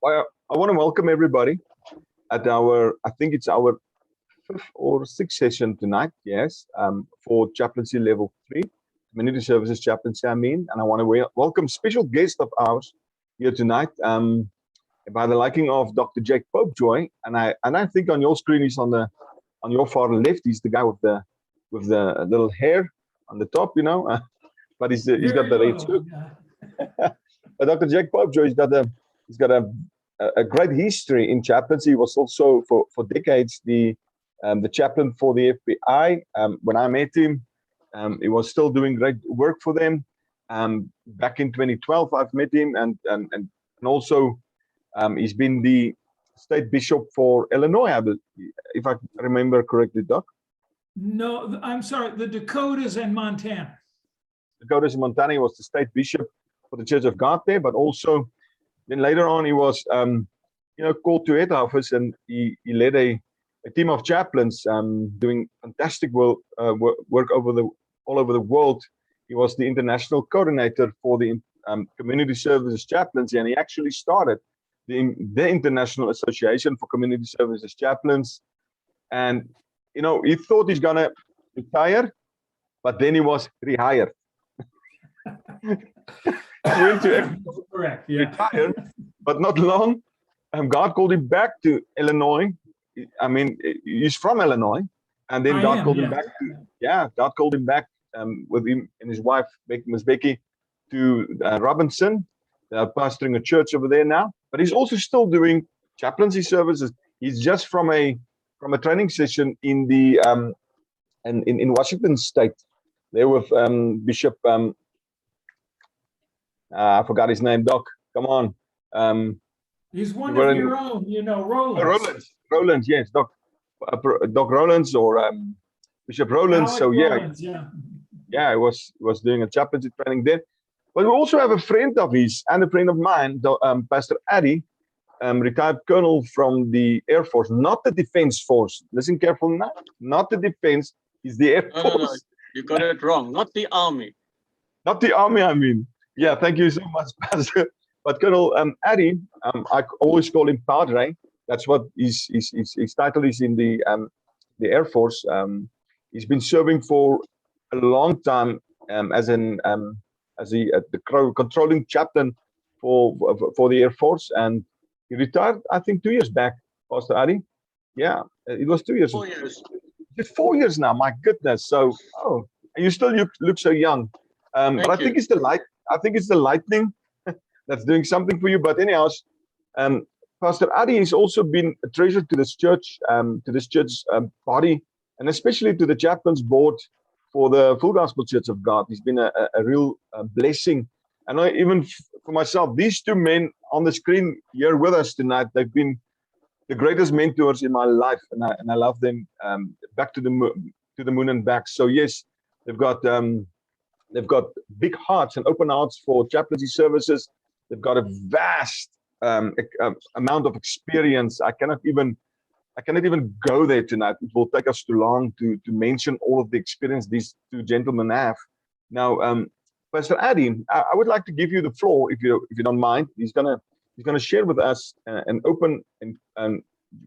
Well, I want to welcome everybody at I think it's our fifth or sixth session tonight, yes, for Chaplaincy Level 3, Community Services Chaplaincy, and I want to welcome special guest of ours here tonight, by the liking of Dr. Jake Popejoy, and I think on your screen he's on your far left, he's the guy with the little hair on the top, but he's got the red suit. But Dr. Jake Popejoy, he's got a great history in chaplaincy. He was also for decades the chaplain for the FBI. When I met him, he was still doing great work for them. Back in 2012, I've met him, and also he's been the state bishop for Illinois, if I remember correctly, Doc. No, I'm sorry, the Dakotas and Montana. Dakotas and Montana, he was the state bishop for the Church of God there, but also then later on he was called to head office, and he led a team of chaplains doing fantastic work all over the world. He was the international coordinator for the Community Services Chaplains, and he actually started the International Association for Community Services Chaplains. And he thought he's gonna retire, but then he was rehired. He went to Correct, yeah. retire, but not long. God called him back to Illinois. I mean, he's from Illinois, and then God called him back God called him back with him and his wife, Miss Becky, to Robinson, pastoring a church over there now. But he's also still doing chaplaincy services. He's just from a training session in the in Washington State, there with Bishop. I forgot his name, Doc. Come on. He's one of your own, Rollins. Rollins, yes, Doc Rollins or Bishop Rollins. Alec So Rollins, I was doing a chaplaincy training there. But we also have a friend of his and a friend of mine, Pastor Addy, retired colonel from the Air Force, not the Defense Force. Listen carefully now. Not the Defense, he's the Air Force. No, you got it wrong. Not the Army. Not the Army, I mean. Yeah, thank you so much, Pastor. But Colonel Addy, I always call him Padre. That's what his title is in the Air Force. He's been serving for a long time as the controlling chaplain for the Air Force, and he retired, I think, 2 years back, Pastor Addy. Yeah, it was 2 years. 4 years. It's 4 years now. My goodness. So, and you still look so young. But I think it's the light. I think it's the lightning that's doing something for you. But anyhow, Pastor Addy has also been a treasure to this church, body, and especially to the chaplains board for the Full Gospel Church of God. He's been a real blessing. And even for myself, these two men on the screen here with us tonight, they've been the greatest mentors in my life, and I love them. Back to the moon and back. So yes, they've got big hearts and open hearts for chaplaincy services. They've got a vast amount of experience. I cannot even go there tonight. It will take us too long to mention all of the experience these two gentlemen have. Now, Pastor Addy, I would like to give you the floor, if you don't mind. He's gonna share with us an open and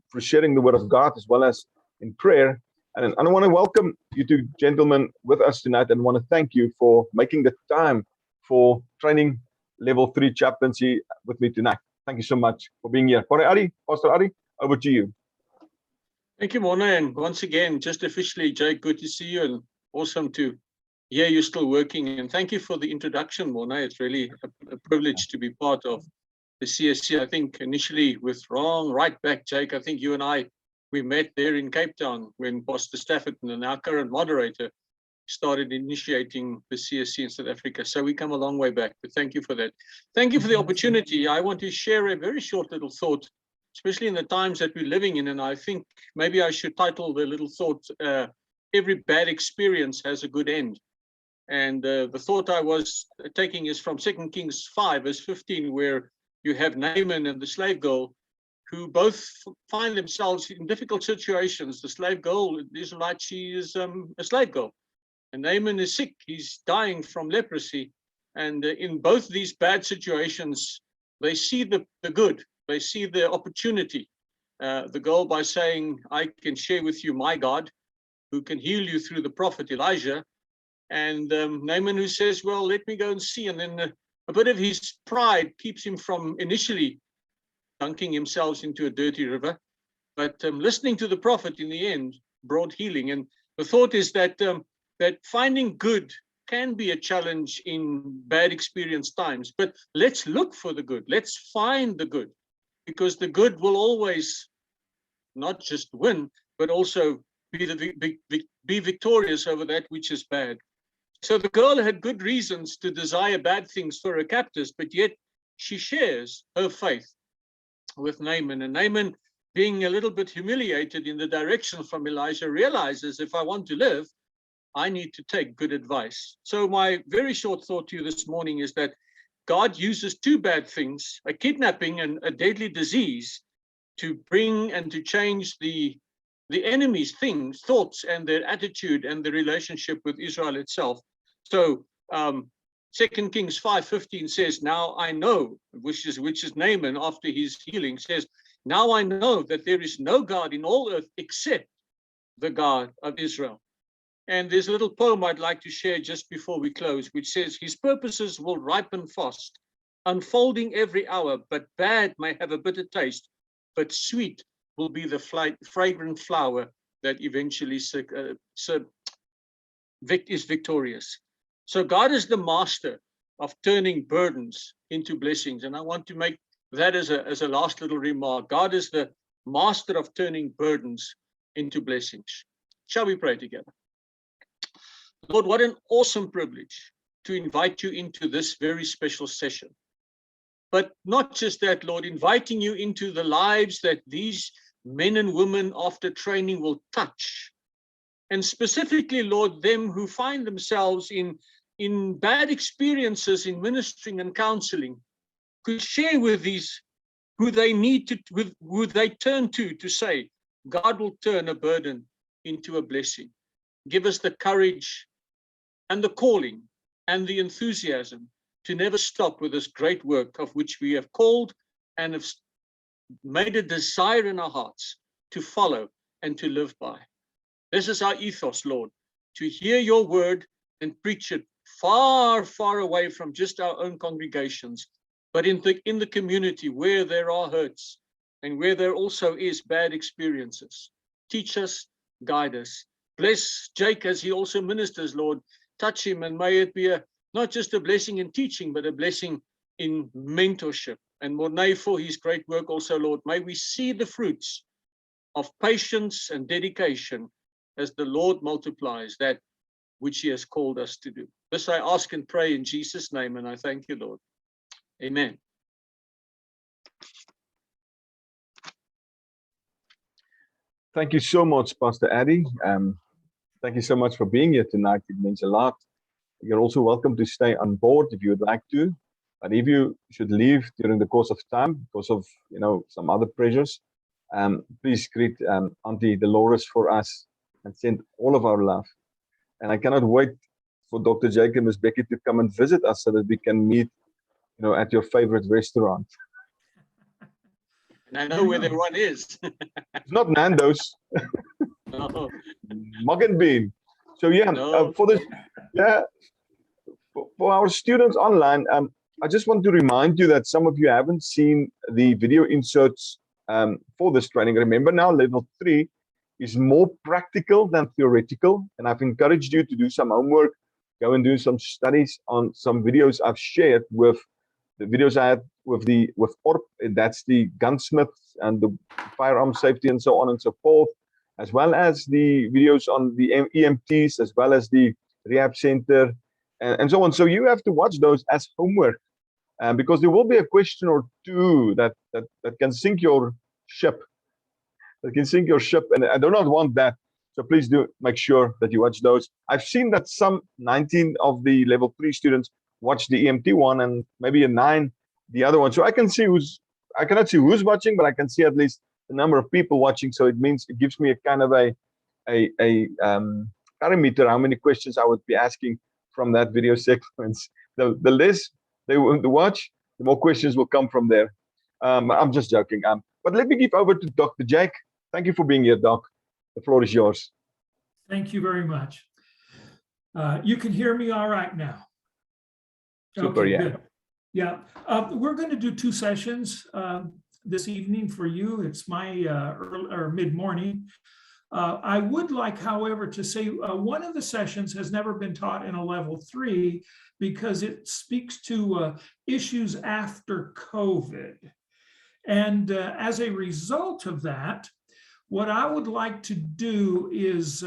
for sharing the word of God as well as in prayer. And I want to welcome you two gentlemen with us tonight, and want to thank you for making the time for training Level 3 chaplaincy with me tonight. Thank you so much for being here. Pastor Addy, over to you. Thank you, Mona. And once again, just officially, Jake, good to see you, and awesome to hear you're still working. And thank you for the introduction, Mona. It's really a privilege to be part of the CSC. I think initially with right back, Jake, I think you and we met there in Cape Town when Pastor Stafford, and our current moderator, started initiating the CSC in South Africa. So we come a long way back, but thank you for that. Thank you for the opportunity. I want to share a very short little thought, especially in the times that we're living in. And I think maybe I should title the little thought, Every Bad Experience Has a Good End. And the thought I was taking is from 2 Kings 5, verse 15, where you have Naaman and the slave girl, who both find themselves in difficult situations. The slave girl, the Israelite, she is a slave girl. And Naaman is sick. He's dying from leprosy. And in both these bad situations, they see the good. They see the opportunity. The girl by saying, I can share with you my God, who can heal you through the prophet Elijah. And Naaman, who says, well, let me go and see. And then a bit of his pride keeps him from initially dunking himself into a dirty river. But listening to the prophet in the end brought healing. And the thought is that that finding good can be a challenge in bad experience times. But let's look for the good. Let's find the good, because the good will always not just win, but also be victorious over that which is bad. So the girl had good reasons to desire bad things for her captors, but yet she shares her faith with Naaman. And Naaman, being a little bit humiliated in the direction from Elijah, realizes, if I want to live, I need to take good advice. So my very short thought to you this morning is that God uses two bad things, a kidnapping and a deadly disease, to bring and to change the enemy's thoughts and their attitude and the relationship with Israel itself. So 2 Kings 5:15 says, now I know, which is Naaman after his healing, says, now I know that there is no God in all earth except the God of Israel. And there's a little poem I'd like to share just before we close, which says, his purposes will ripen fast, unfolding every hour, but bad may have a bitter taste, but sweet will be the fragrant flower that eventually is victorious. So God is the master of turning burdens into blessings. And I want to make that as a last little remark. God is the master of turning burdens into blessings. Shall we pray together? Lord, what an awesome privilege to invite you into this very special session. But not just that, Lord, inviting you into the lives that these men and women after training will touch. And specifically, Lord, them who find themselves in bad experiences in ministering and counseling, could share with these who they need to, who they turn to say, God will turn a burden into a blessing. Give us the courage and the calling and the enthusiasm to never stop with this great work of which we have called and have made a desire in our hearts to follow and to live by. This is our ethos, Lord, to hear your word and preach it far, far away from just our own congregations, but in the community where there are hurts and where there also is bad experiences. Teach us, guide us. Bless Jake as he also ministers, Lord. Touch him, and may it be not just a blessing in teaching, but a blessing in mentorship. And Mornay, for his great work also, Lord, may we see the fruits of patience and dedication as the Lord multiplies that which he has called us to do. This I ask and pray in Jesus' name, and I thank you, Lord. Amen. Thank you so much, Pastor Addy. Thank you so much for being here tonight. It means a lot. You're also welcome to stay on board if you would like to. But if you should leave during the course of time because of some other pressures, please greet Auntie Dolores for us and send all of our love. And I cannot wait for Dr. Jake and Ms. Becky to come and visit us so that we can meet, at your favorite restaurant. And I know where the one is. It's not Nando's. No. Mug and Bean. So No. For our students online, I just want to remind you that some of you haven't seen the video inserts for this training. Remember now, level 3 is more practical than theoretical, and I've encouraged you to do some homework, go and do some studies on some videos I've shared with the videos I had with ORP, that's the gunsmiths and the firearm safety and so on and so forth, as well as the videos on the EMTs, as well as the rehab center, and so on. So you have to watch those as homework, because there will be a question or two that can sink your ship. And I do not want that. So please do make sure that you watch those. I've seen that some 19 of the level 3 students watch the EMT one, and maybe a 9 the other one. So I cannot see who's watching, but I can see at least the number of people watching. So it gives me a kind of a parameter how many questions I would be asking from that video sequence. The less they want to watch, the more questions will come from there. I'm just joking. But let me give over to Dr. Jake. Thank you for being here, Doc. The floor is yours. Thank you very much. You can hear me all right now. Super, okay, yeah. Good. Yeah, we're going to do 2 sessions this evening for you. It's my early or mid-morning. I would like, however, to say one of the sessions has never been taught in a level 3 because it speaks to issues after COVID. And as a result of that, what I would like to do is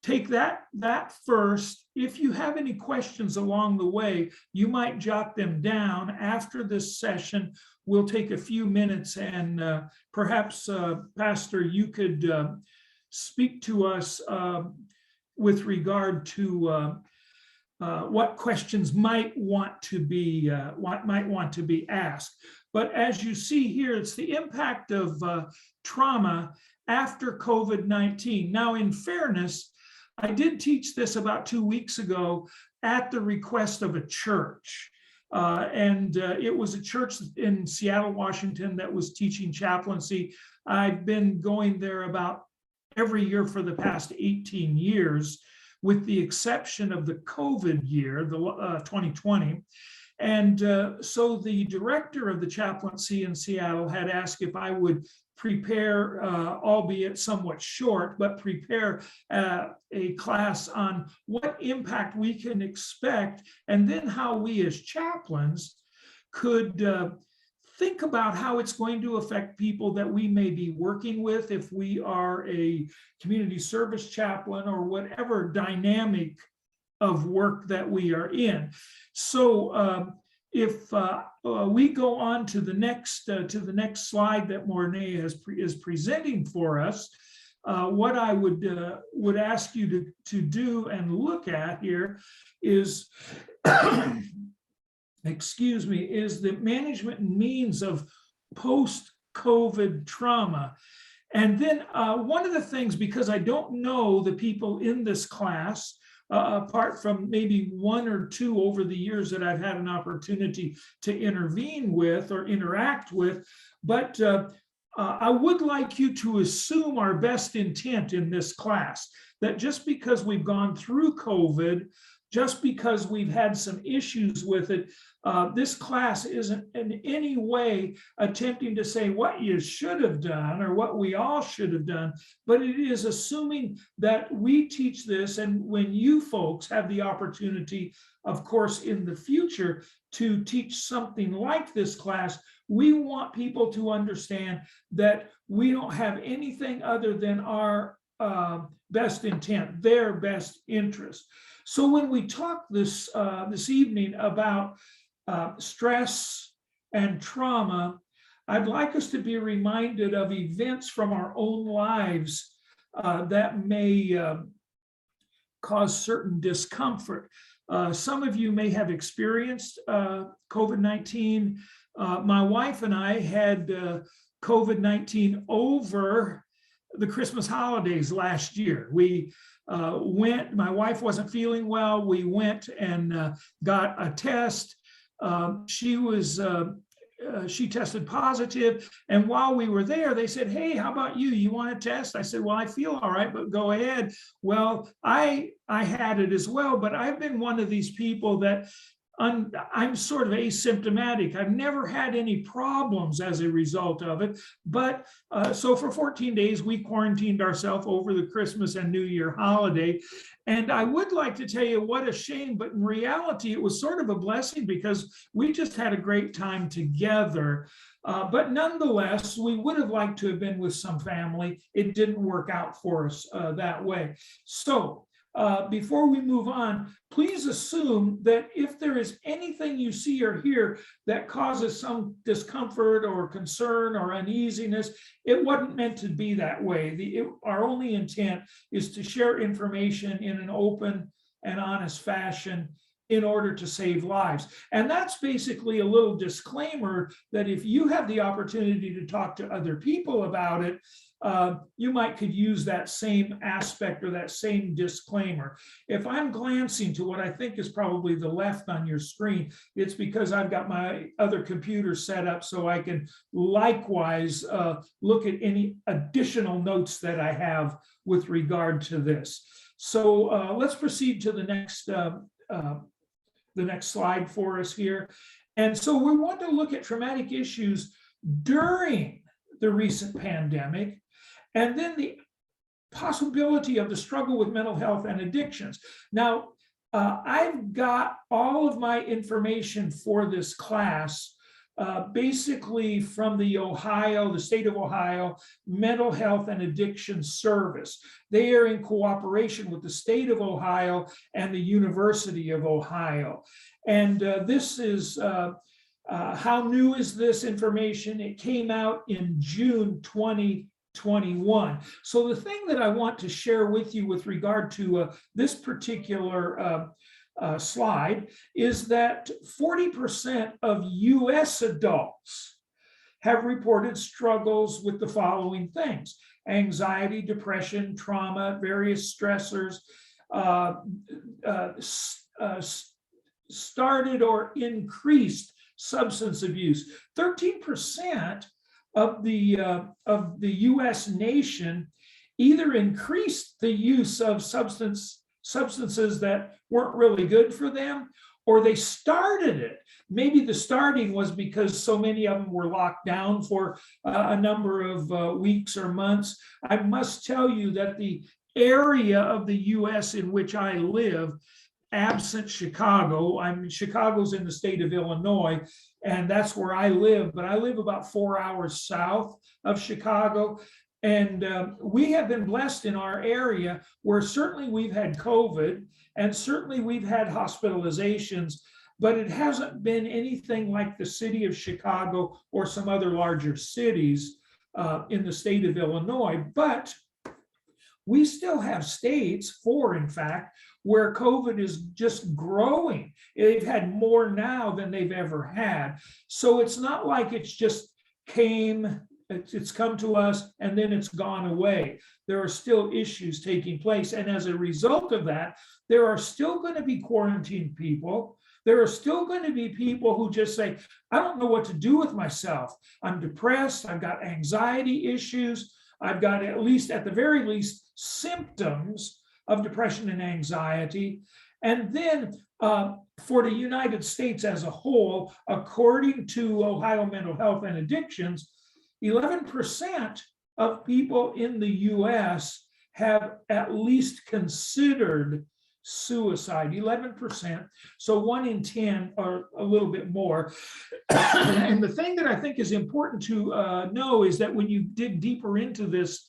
take that first. If you have any questions along the way, you might jot them down. After this session, we'll take a few minutes and perhaps, Pastor, you could speak to us with regard to what questions might want to be asked. But as you see here, it's the impact of trauma after COVID-19. Now, in fairness, I did teach this about 2 weeks ago at the request of a church. It was a church in Seattle, Washington that was teaching chaplaincy. I've been going there about every year for the past 18 years, with the exception of the COVID year, the 2020. And so the director of the chaplaincy in Seattle had asked if I would prepare, albeit somewhat short, but prepare a class on what impact we can expect, and then how we as chaplains could think about how it's going to affect people that we may be working with if we are a community service chaplain or whatever dynamic of work that we are in. So if we go on to the next slide that Mornay is presenting for us, what I would ask you to do and look at here is excuse me, is the management and means of post-COVID trauma. And then one of the things, because I don't know the people in this class, apart from maybe 1 or 2 over the years that I've had an opportunity to intervene with or interact with, but I would like you to assume our best intent in this class, that just because we've gone through COVID, just because we've had some issues with it, this class isn't in any way attempting to say what you should have done or what we all should have done, but it is assuming that we teach this, and when you folks have the opportunity, of course, in the future to teach something like this class, we want people to understand that we don't have anything other than our best intent, their best interest. So when we talk this evening about stress and trauma, I'd like us to be reminded of events from our own lives that may cause certain discomfort. Some of you may have experienced COVID-19. My wife and I had COVID-19 over the Christmas holidays last year. We went, my wife wasn't feeling well. We went and got a test. She tested positive. And while we were there, they said, "Hey, how about you? You want a test?" I said, "Well, I feel all right, but go ahead." Well, I had it as well, but I've been one of these people that I'm sort of asymptomatic. I've never had any problems as a result of it. But so for 14 days, we quarantined ourselves over the Christmas and New Year holiday. And I would like to tell you what a shame, but in reality, it was sort of a blessing because we just had a great time together. But nonetheless, we would have liked to have been with some family. It didn't work out for us that way. So before we move on, please assume that if there is anything you see or hear that causes some discomfort or concern or uneasiness, it wasn't meant to be that way. Our only intent is to share information in an open and honest fashion in order to save lives. And that's basically a little disclaimer that if you have the opportunity to talk to other people about it, you could use that same aspect or that same disclaimer. If I'm glancing to what I think is probably the left on your screen, it's because I've got my other computer set up so I can likewise look at any additional notes that I have with regard to this. So let's proceed to the next slide for us here. And so we want to look at traumatic issues during the recent pandemic, and then the possibility of the struggle with mental health and addictions. Now, I've got all of my information for this class basically from the state of Ohio Mental Health and Addiction Service. They are in cooperation with the state of Ohio and the University of Ohio. And this is, how new is this information? It came out in June 2021. So the thing that I want to share with you with regard to this particular slide is that 40% of US adults have reported struggles with the following things: anxiety, depression, trauma, various stressors, started or increased substance abuse. 13% of the US nation either increased the use of substances that weren't really good for them, or they started it. Maybe the starting was because so many of them were locked down for a number of weeks or months. I must tell you that the area of the US in which I live, absent Chicago, Chicago's in the state of Illinois, and that's where I live, but I live about 4 hours south of Chicago. And we have been blessed in our area where certainly we've had COVID and certainly we've had hospitalizations, but it hasn't been anything like the city of Chicago or some other larger cities in the state of Illinois. But we still have states, 4 in fact, where COVID is just growing. They've had more now than they've ever had. So it's not like it's just it's come to us and then it's gone away. There are still issues taking place. And as a result of that, there are still going to be quarantined people. There are still going to be people who just say, I don't know what to do with myself. I'm depressed. I've got anxiety issues. I've got at the very least, symptoms of depression and anxiety. And then for the United States as a whole, according to Ohio Mental Health and Addictions, 11% of people in the US have at least considered suicide, 11%. So 1 in 10 or a little bit more. And the thing that I think is important to know is that when you dig deeper into this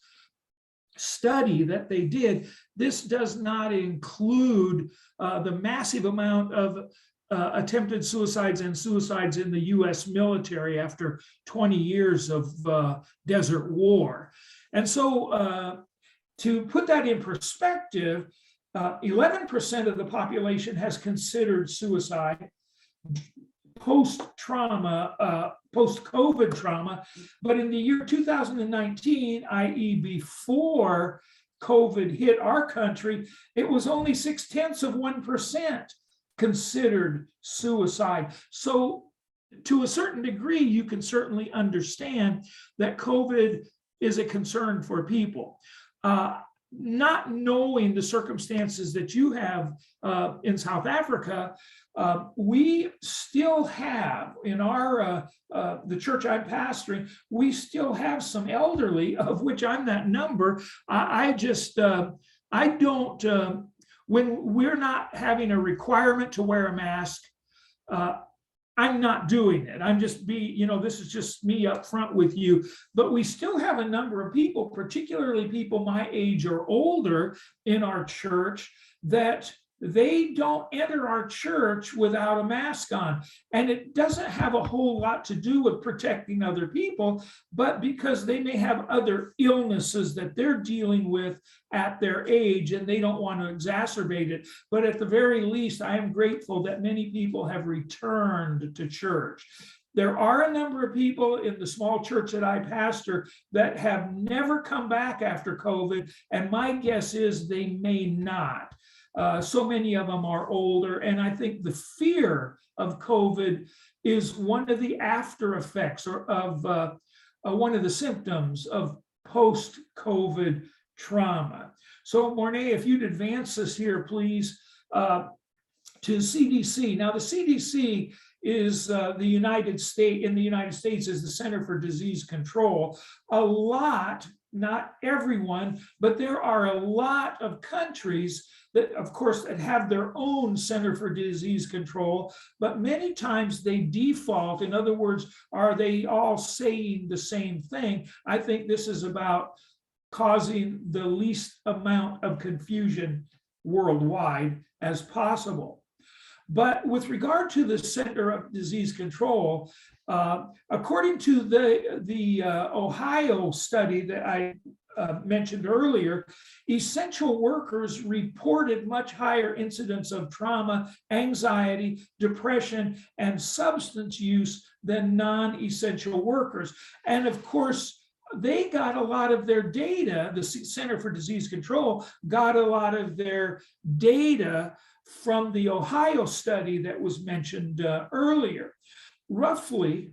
study that they did, this does not include the massive amount of attempted suicides and suicides in the US military after 20 years of desert war. And so to put that in perspective, 11% of the population has considered suicide post-trauma, post-COVID trauma, but in the year 2019, i.e. before COVID hit our country, it was only 0.6% considered suicide. So to a certain degree, you can certainly understand that COVID is a concern for people. Not knowing the circumstances that you have in South Africa, we still have in our the church I'm pastoring, we still have some elderly, of which I'm that number. I don't, when we're not having a requirement to wear a mask, I'm not doing it. I'm just this is just me up front with you. But we still have a number of people, particularly people my age or older in our church, that they don't enter our church without a mask on. And it doesn't have a whole lot to do with protecting other people, but because they may have other illnesses that they're dealing with at their age and they don't want to exacerbate it. But at the very least, I am grateful that many people have returned to church. There are a number of people in the small church that I pastor that have never come back after COVID, and my guess is they may not. So many of them are older, and I think the fear of COVID is one of the after effects or of one of the symptoms of post-COVID trauma. So Mornay, if you'd advance us here, please, to CDC. Now the CDC is the United States is the Center for Disease Control. A lot, not everyone, but there are a lot of countries that, of course, that have their own Center for Disease Control, but many times they default. In other words, are they all saying the same thing? I think this is about causing the least amount of confusion worldwide as possible. But with regard to the Center of Disease Control, according to the Ohio study that I mentioned earlier, essential workers reported much higher incidence of trauma, anxiety, depression, and substance use than non-essential workers. And of course, they got a lot of their data, the Center for Disease Control got a lot of their data from the Ohio study that was mentioned earlier. Roughly,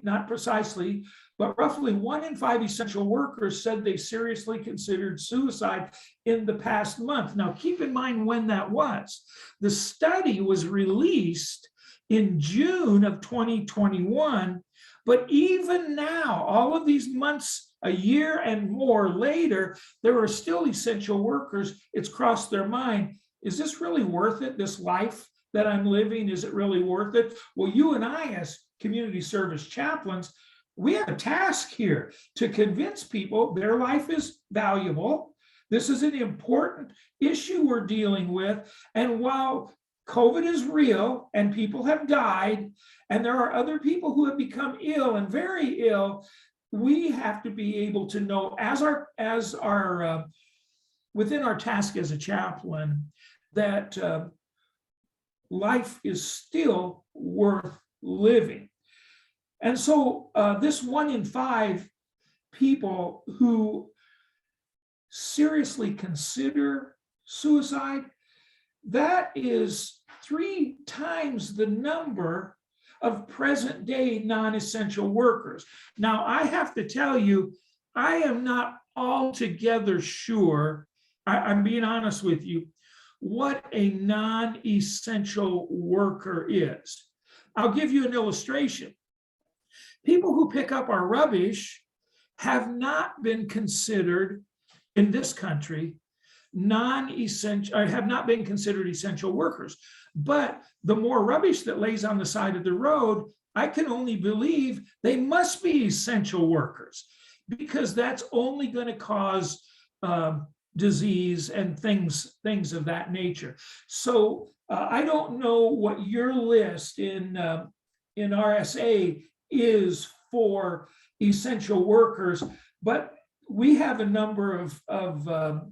not precisely, but roughly 1 in 5 essential workers said they seriously considered suicide in the past month. Now, keep in mind when that was. The study was released in June of 2021, but even now, all of these months, a year and more later, there are still essential workers. It's crossed their mind. Is this really worth it, this life that I'm living? Is it really worth it? Well, you and I, as community service chaplains, we have a task here to convince people their life is valuable. This is an important issue we're dealing with. And while COVID is real and people have died, and there are other people who have become ill and very ill, we have to be able to know within our task as a chaplain, that life is still worth living. And so this 1 in 5 people who seriously consider suicide, that is 3 times the number of present day non-essential workers. Now, I have to tell you, I am not altogether sure, I'm being honest with you, what a non-essential worker is. I'll give you an illustration. People who pick up our rubbish have not been considered in this country non-essential, or have not been considered essential workers. But the more rubbish that lays on the side of the road, I can only believe they must be essential workers, because that's only going to cause disease and things of that nature. So I don't know what your list in RSA is for essential workers, but we have a number of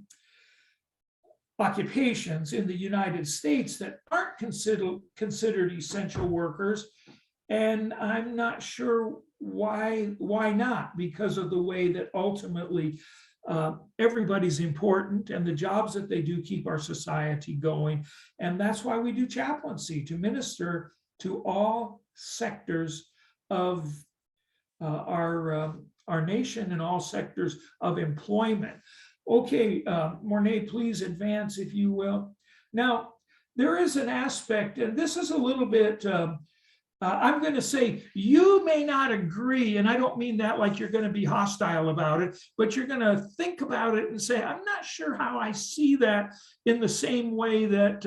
occupations in the United States that aren't considered essential workers, and I'm not sure why not, because of the way that ultimately everybody's important, and the jobs that they do keep our society going. And that's why we do chaplaincy, to minister to all sectors of our nation and all sectors of employment. Okay, Mornay, please advance if you will. Now, there is an aspect, and this is a little bit, I'm going to say, you may not agree, and I don't mean that like you're going to be hostile about it, but you're going to think about it and say, I'm not sure how I see that in the same way that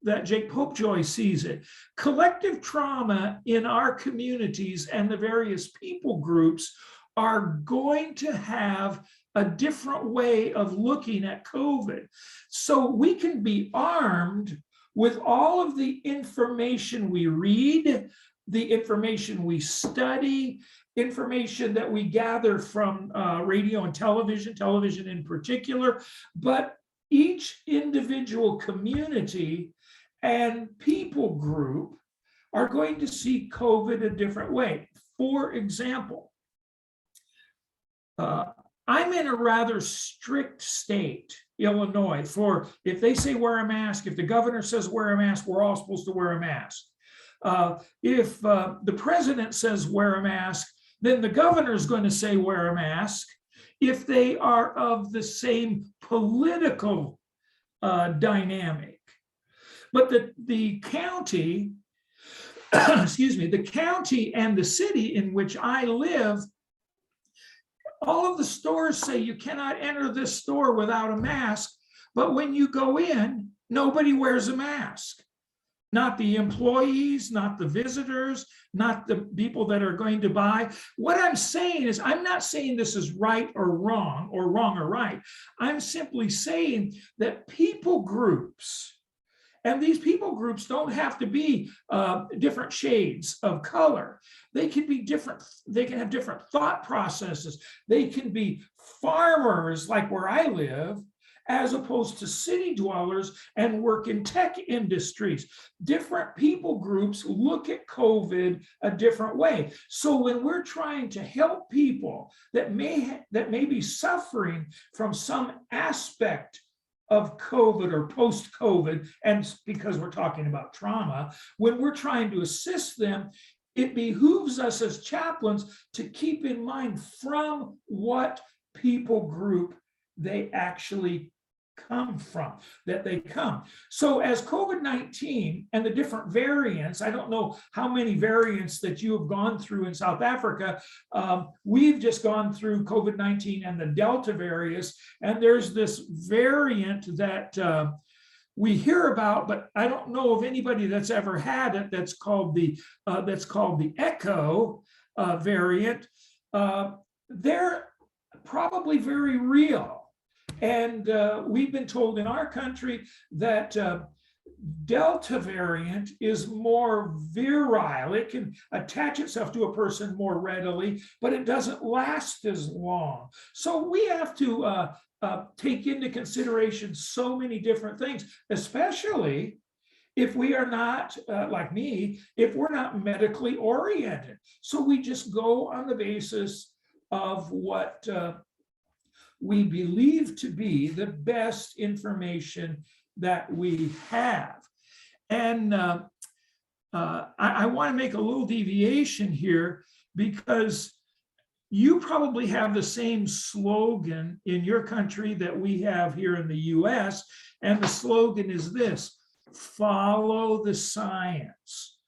that Jake Popejoy sees it. Collective trauma in our communities and the various people groups are going to have a different way of looking at COVID. So we can be armed with all of the information we read, the information we study, information that we gather from radio and television in particular, but each individual community and people group are going to see COVID a different way. For example, I'm in a rather strict state, Illinois, for if they say wear a mask, if the governor says wear a mask, we're all supposed to wear a mask. If the president says wear a mask, then the governor is going to say wear a mask. If they are of the same political dynamic. But the county, excuse me, the county and the city in which I live, all of the stores say you cannot enter this store without a mask, but when you go in, nobody wears a mask. Not the employees, not the visitors, not the people that are going to buy. What I'm saying is, I'm not saying this is right or wrong or right. I'm simply saying that people groups, and these people groups don't have to be different shades of color. They can be different. They can have different thought processes. They can be farmers like where I live, as opposed to city dwellers and work in tech industries. Different people groups look at COVID a different way. So when we're trying to help people that may be suffering from some aspect of COVID or post-COVID, and because we're talking about trauma, when we're trying to assist them, it behooves us as chaplains to keep in mind from what people group they actually come from, that they come. So as COVID-19 and the different variants, I don't know how many variants that you have gone through in South Africa. We've just gone through COVID-19 and the Delta variant, and there's this variant that we hear about, but I don't know of anybody that's ever had it. That's called the Echo variant. They're probably very real. And we've been told in our country that Delta variant is more virile. It can attach itself to a person more readily, but it doesn't last as long. So we have to take into consideration so many different things, especially if we are not, like me, if we're not medically oriented. So we just go on the basis of what we believe to be the best information that we have. And I want to make a little deviation here, because you probably have the same slogan in your country that we have here in the US, and the slogan is this: follow the science,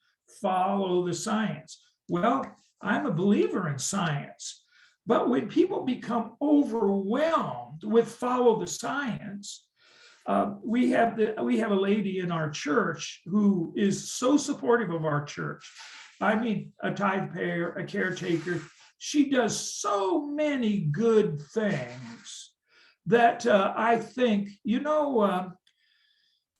follow the science. Well, I'm a believer in science. But when people become overwhelmed with follow the science, we have a lady in our church who is so supportive of our church. I mean, a tithe payer, a caretaker. She does so many good things that I think,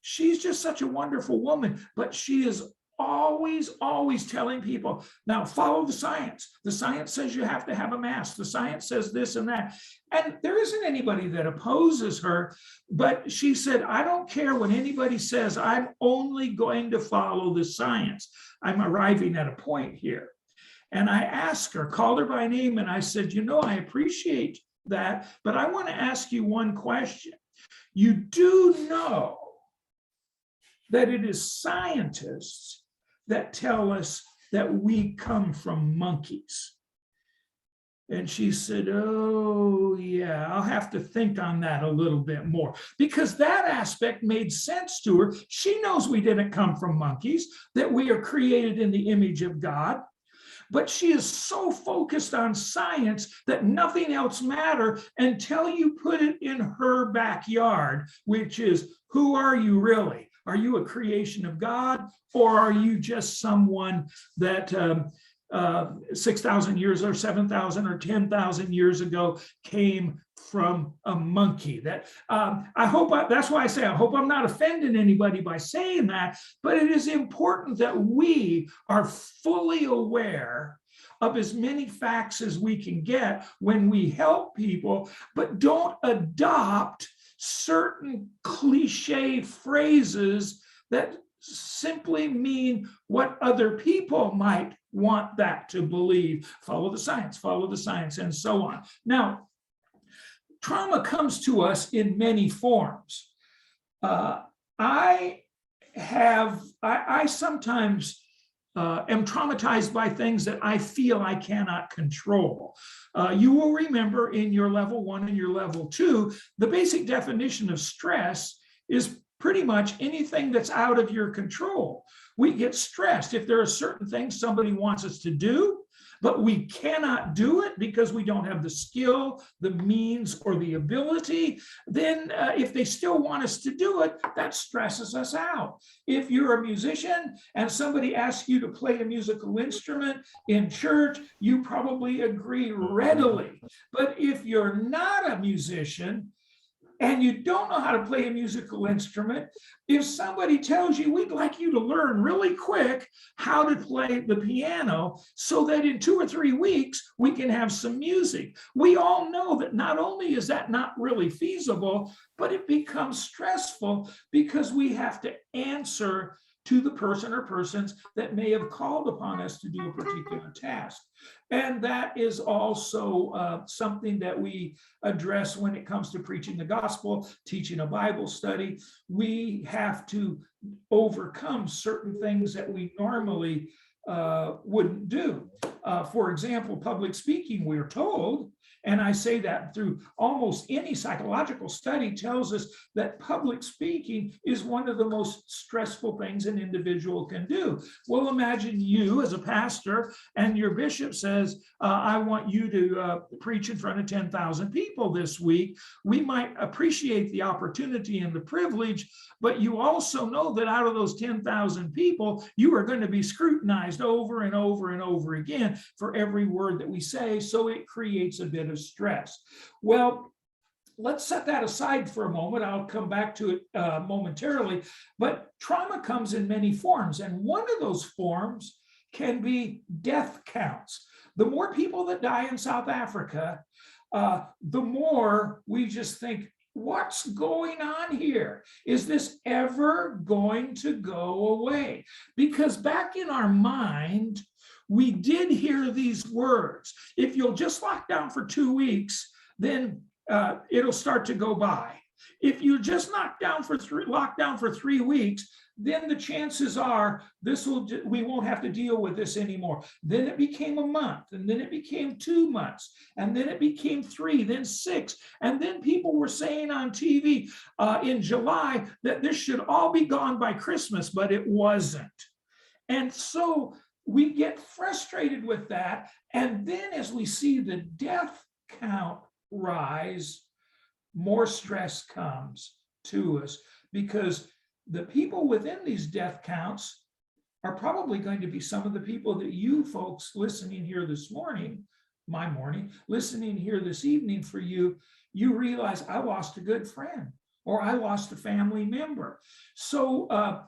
she's just such a wonderful woman, but she is always telling people, now follow the science. The science says you have to have a mask. The science says this and that. And there isn't anybody that opposes her, but she said, I don't care what anybody says. I'm only going to follow the science. I'm arriving at a point here. And I asked her, called her by name, and I said, I appreciate that, but I want to ask you one question. You do know that it is scientists that tell us that we come from monkeys. And she said, oh yeah, I'll have to think on that a little bit more, because that aspect made sense to her. She knows we didn't come from monkeys, that we are created in the image of God. But she is so focused on science that nothing else matters until you put it in her backyard, which is, who are you really? Are you a creation of God, or are you just someone that 6,000 years or 7,000 or 10,000 years ago came from a monkey. That that's why I say, I hope I'm not offending anybody by saying that, but it is important that we are fully aware of as many facts as we can get when we help people, but don't adopt certain cliche phrases that simply mean what other people might want that to believe. Follow the science, and so on. Now, trauma comes to us in many forms. I sometimes am traumatized by things that I feel I cannot control. You will remember in your level 1 and your level 2, the basic definition of stress is pretty much anything that's out of your control. We get stressed if there are certain things somebody wants us to do, but we cannot do it because we don't have the skill, the means, or the ability. Then if they still want us to do it, that stresses us out. If you're a musician and somebody asks you to play a musical instrument in church, you probably agree readily. But if you're not a musician, and you don't know how to play a musical instrument, if somebody tells you, we'd like you to learn really quick how to play the piano so that in 2 or 3 weeks, we can have some music. We all know that not only is that not really feasible, but it becomes stressful because we have to answer to the person or persons that may have called upon us to do a particular task. And that is also something that we address when it comes to preaching the gospel, teaching a Bible study. We have to overcome certain things that we normally wouldn't do. For example, public speaking, we're told, and I say that through almost any psychological study tells us that public speaking is one of the most stressful things an individual can do. Well, imagine you as a pastor and your bishop says, I want you to preach in front of 10,000 people this week. We might appreciate the opportunity and the privilege, but you also know that out of those 10,000 people, you are going to be scrutinized over and over and over again for every word that we say. So it creates a bit of stress. Well, let's set that aside for a moment. I'll come back to it momentarily, but trauma comes in many forms. And one of those forms can be death counts. The more people that die in South Africa, the more we just think, what's going on here? Is this ever going to go away? Because back in our mind, we did hear these words. If you'll just lock down for 2 weeks, then it'll start to go by. If you just lock down for 3 weeks, then the chances are we won't have to deal with this anymore. Then it became a month, and then it became 2 months, and then it became 3, then 6. And then people were saying on TV in July that this should all be gone by Christmas, but it wasn't. And so we get frustrated with that. And then as we see the death count rise, more stress comes to us because the people within these death counts are probably going to be some of the people that you folks listening here this morning, listening here this evening for you realize I lost a good friend or I lost a family member. So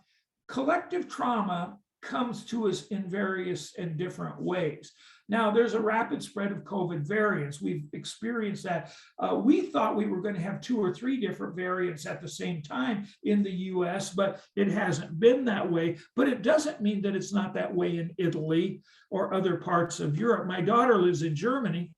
collective trauma comes to us in various and different ways. Now, there's a rapid spread of COVID variants. We've experienced that. We thought we were going to have 2 or 3 different variants at the same time in the US, but it hasn't been that way. But it doesn't mean that it's not that way in Italy or other parts of Europe. My daughter lives in Germany.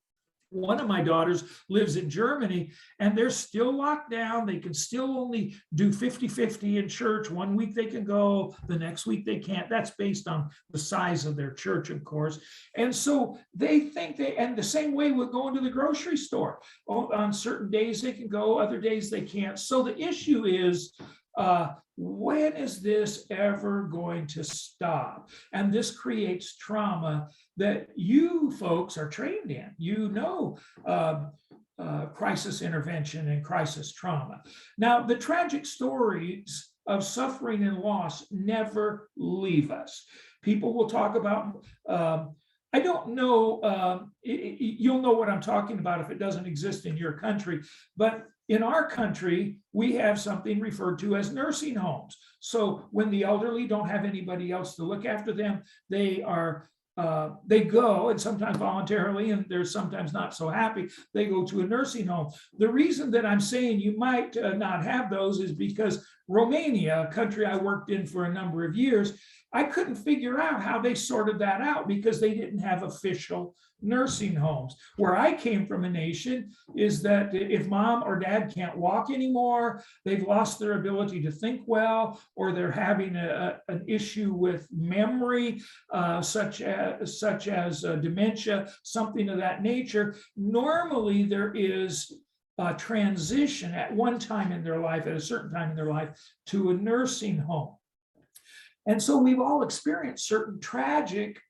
One of my daughters lives in Germany, and they're still locked down. They can still only do 50-50 in church. 1 week they can go, the next week they can't. That's based on the size of their church, of course. And so they think and the same way with going to the grocery store. On certain days they can go, other days they can't. So the issue is, when is this ever going to stop? And this creates trauma that you folks are trained in. You know crisis intervention and crisis trauma. Now, the tragic stories of suffering and loss never leave us. People will talk about I don't know, you'll know what I'm talking about if it doesn't exist in your country, but in our country, we have something referred to as nursing homes. So when the elderly don't have anybody else to look after them, they go, and sometimes voluntarily, and they're sometimes not so happy, they go to a nursing home. The reason that I'm saying you might not have those is because Romania, a country I worked in for a number of years, I couldn't figure out how they sorted that out because they didn't have official nursing homes. Where I came from a nation is that if mom or dad can't walk anymore, they've lost their ability to think well, or they're having an issue with memory, such as dementia, something of that nature, normally there is a transition at one time in their life, at a certain time in their life, to a nursing home. And so we've all experienced certain tragic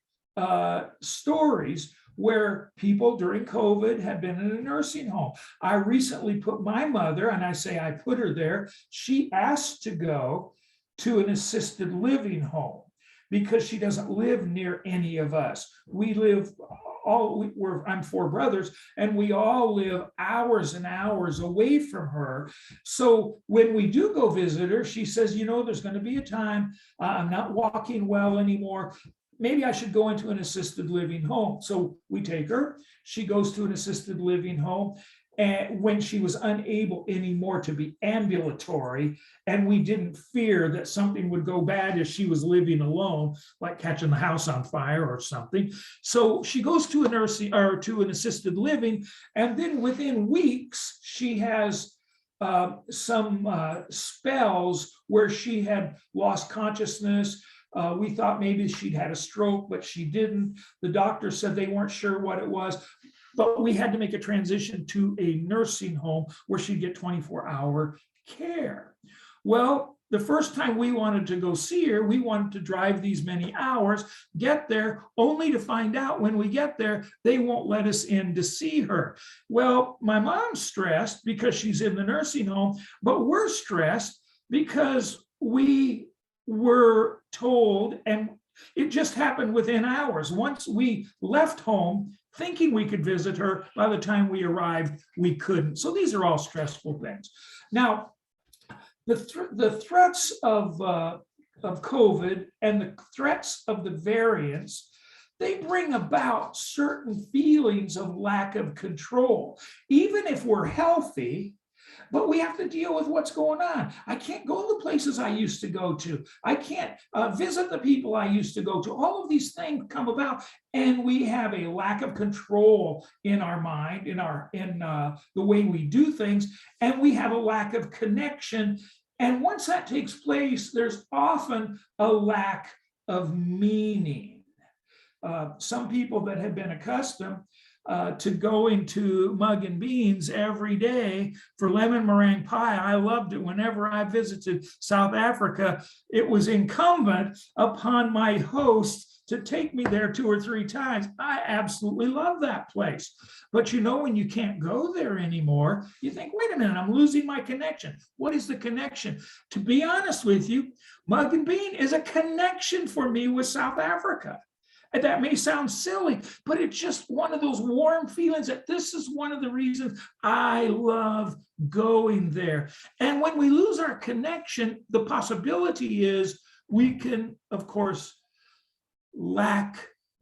stories where people during COVID have been in a nursing home. I recently put my mother, and I say I put her there, she asked to go to an assisted living home because she doesn't live near any of us. We live I'm four brothers, and we all live hours and hours away from her. So when we do go visit her, she says, there's going to be a time I'm not walking well anymore. Maybe I should go into an assisted living home. So we take her. She goes to an assisted living home. And when she was unable anymore to be ambulatory, and we didn't fear that something would go bad if she was living alone, like catching the house on fire or something. So she goes to a nursing or to an assisted living, and then within weeks, she has some spells where she had lost consciousness. We thought maybe she'd had a stroke, but she didn't. The doctor said they weren't sure what it was. But we had to make a transition to a nursing home where she'd get 24-hour care. Well, the first time we wanted to go see her, we wanted to drive these many hours, get there, only to find out when we get there, they won't let us in to see her. Well, my mom's stressed because she's in the nursing home, but we're stressed because we were told, and it just happened within hours. Once we left home, thinking we could visit her, by the time we arrived, we couldn't. So these are all stressful things. Now, the threats of COVID and the threats of the variants, they bring about certain feelings of lack of control. Even if we're healthy, but we have to deal with what's going on. I can't go to the places I used to go to. I can't visit the people I used to go to. All of these things come about, and we have a lack of control in our mind, in the way we do things, and we have a lack of connection. And once that takes place, there's often a lack of meaning. Some people that have been accustomed to going to Mug and Beans every day for lemon meringue pie. I loved it whenever I visited South Africa. It was incumbent upon my host to take me there 2 or 3 times. I absolutely love that place. But when you can't go there anymore, you think, wait a minute, I'm losing my connection. What is the connection? To be honest with you, Mug and Bean is a connection for me with South Africa. And that may sound silly, but it's just one of those warm feelings that this is one of the reasons I love going there. And when we lose our connection, the possibility is we can, of course,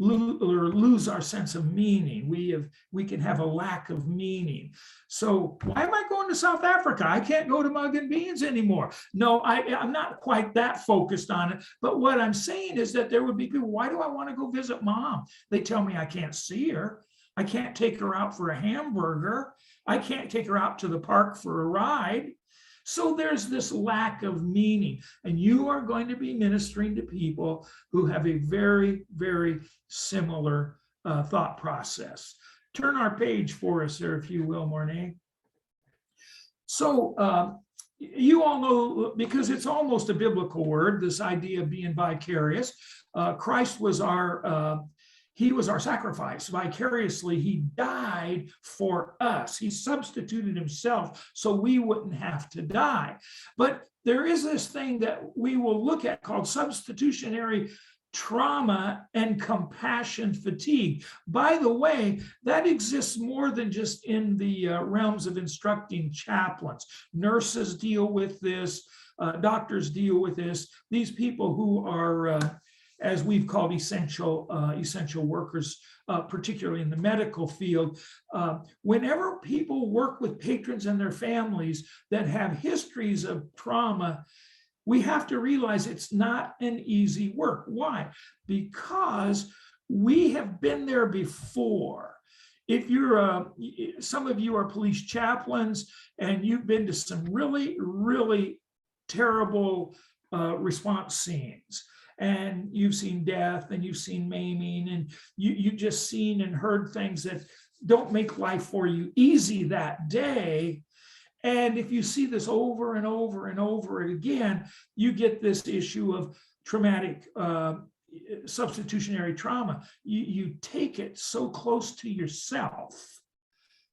lose our sense of meaning. We can have a lack of meaning. So why am I going to South Africa? I can't go to Mug and Beans anymore. No, I'm not quite that focused on it. But what I'm saying is that there would be people, why do I want to go visit mom? They tell me I can't see her. I can't take her out for a hamburger. I can't take her out to the park for a ride. So there's this lack of meaning, and you are going to be ministering to people who have a very, very similar thought process. Turn our page for us there, if you will, Mornay. So you all know, because it's almost a biblical word, this idea of being vicarious. Christ was he was our sacrifice. Vicariously, he died for us. He substituted himself so we wouldn't have to die. But there is this thing that we will look at called substitutionary trauma and compassion fatigue. By the way, that exists more than just in the realms of instructing chaplains. Nurses deal with this, doctors deal with this. These people who are, as we've called essential workers, particularly in the medical field, whenever people work with patrons and their families that have histories of trauma, we have to realize it's not an easy work. Why? Because we have been there before. If you're, some of you are police chaplains and you've been to some really, really terrible response scenes, and you've seen death and you've seen maiming, and you've just seen and heard things that don't make life for you easy that day. And if you see this over and over and over again, you get this issue of traumatic substitutionary trauma. You take it so close to yourself.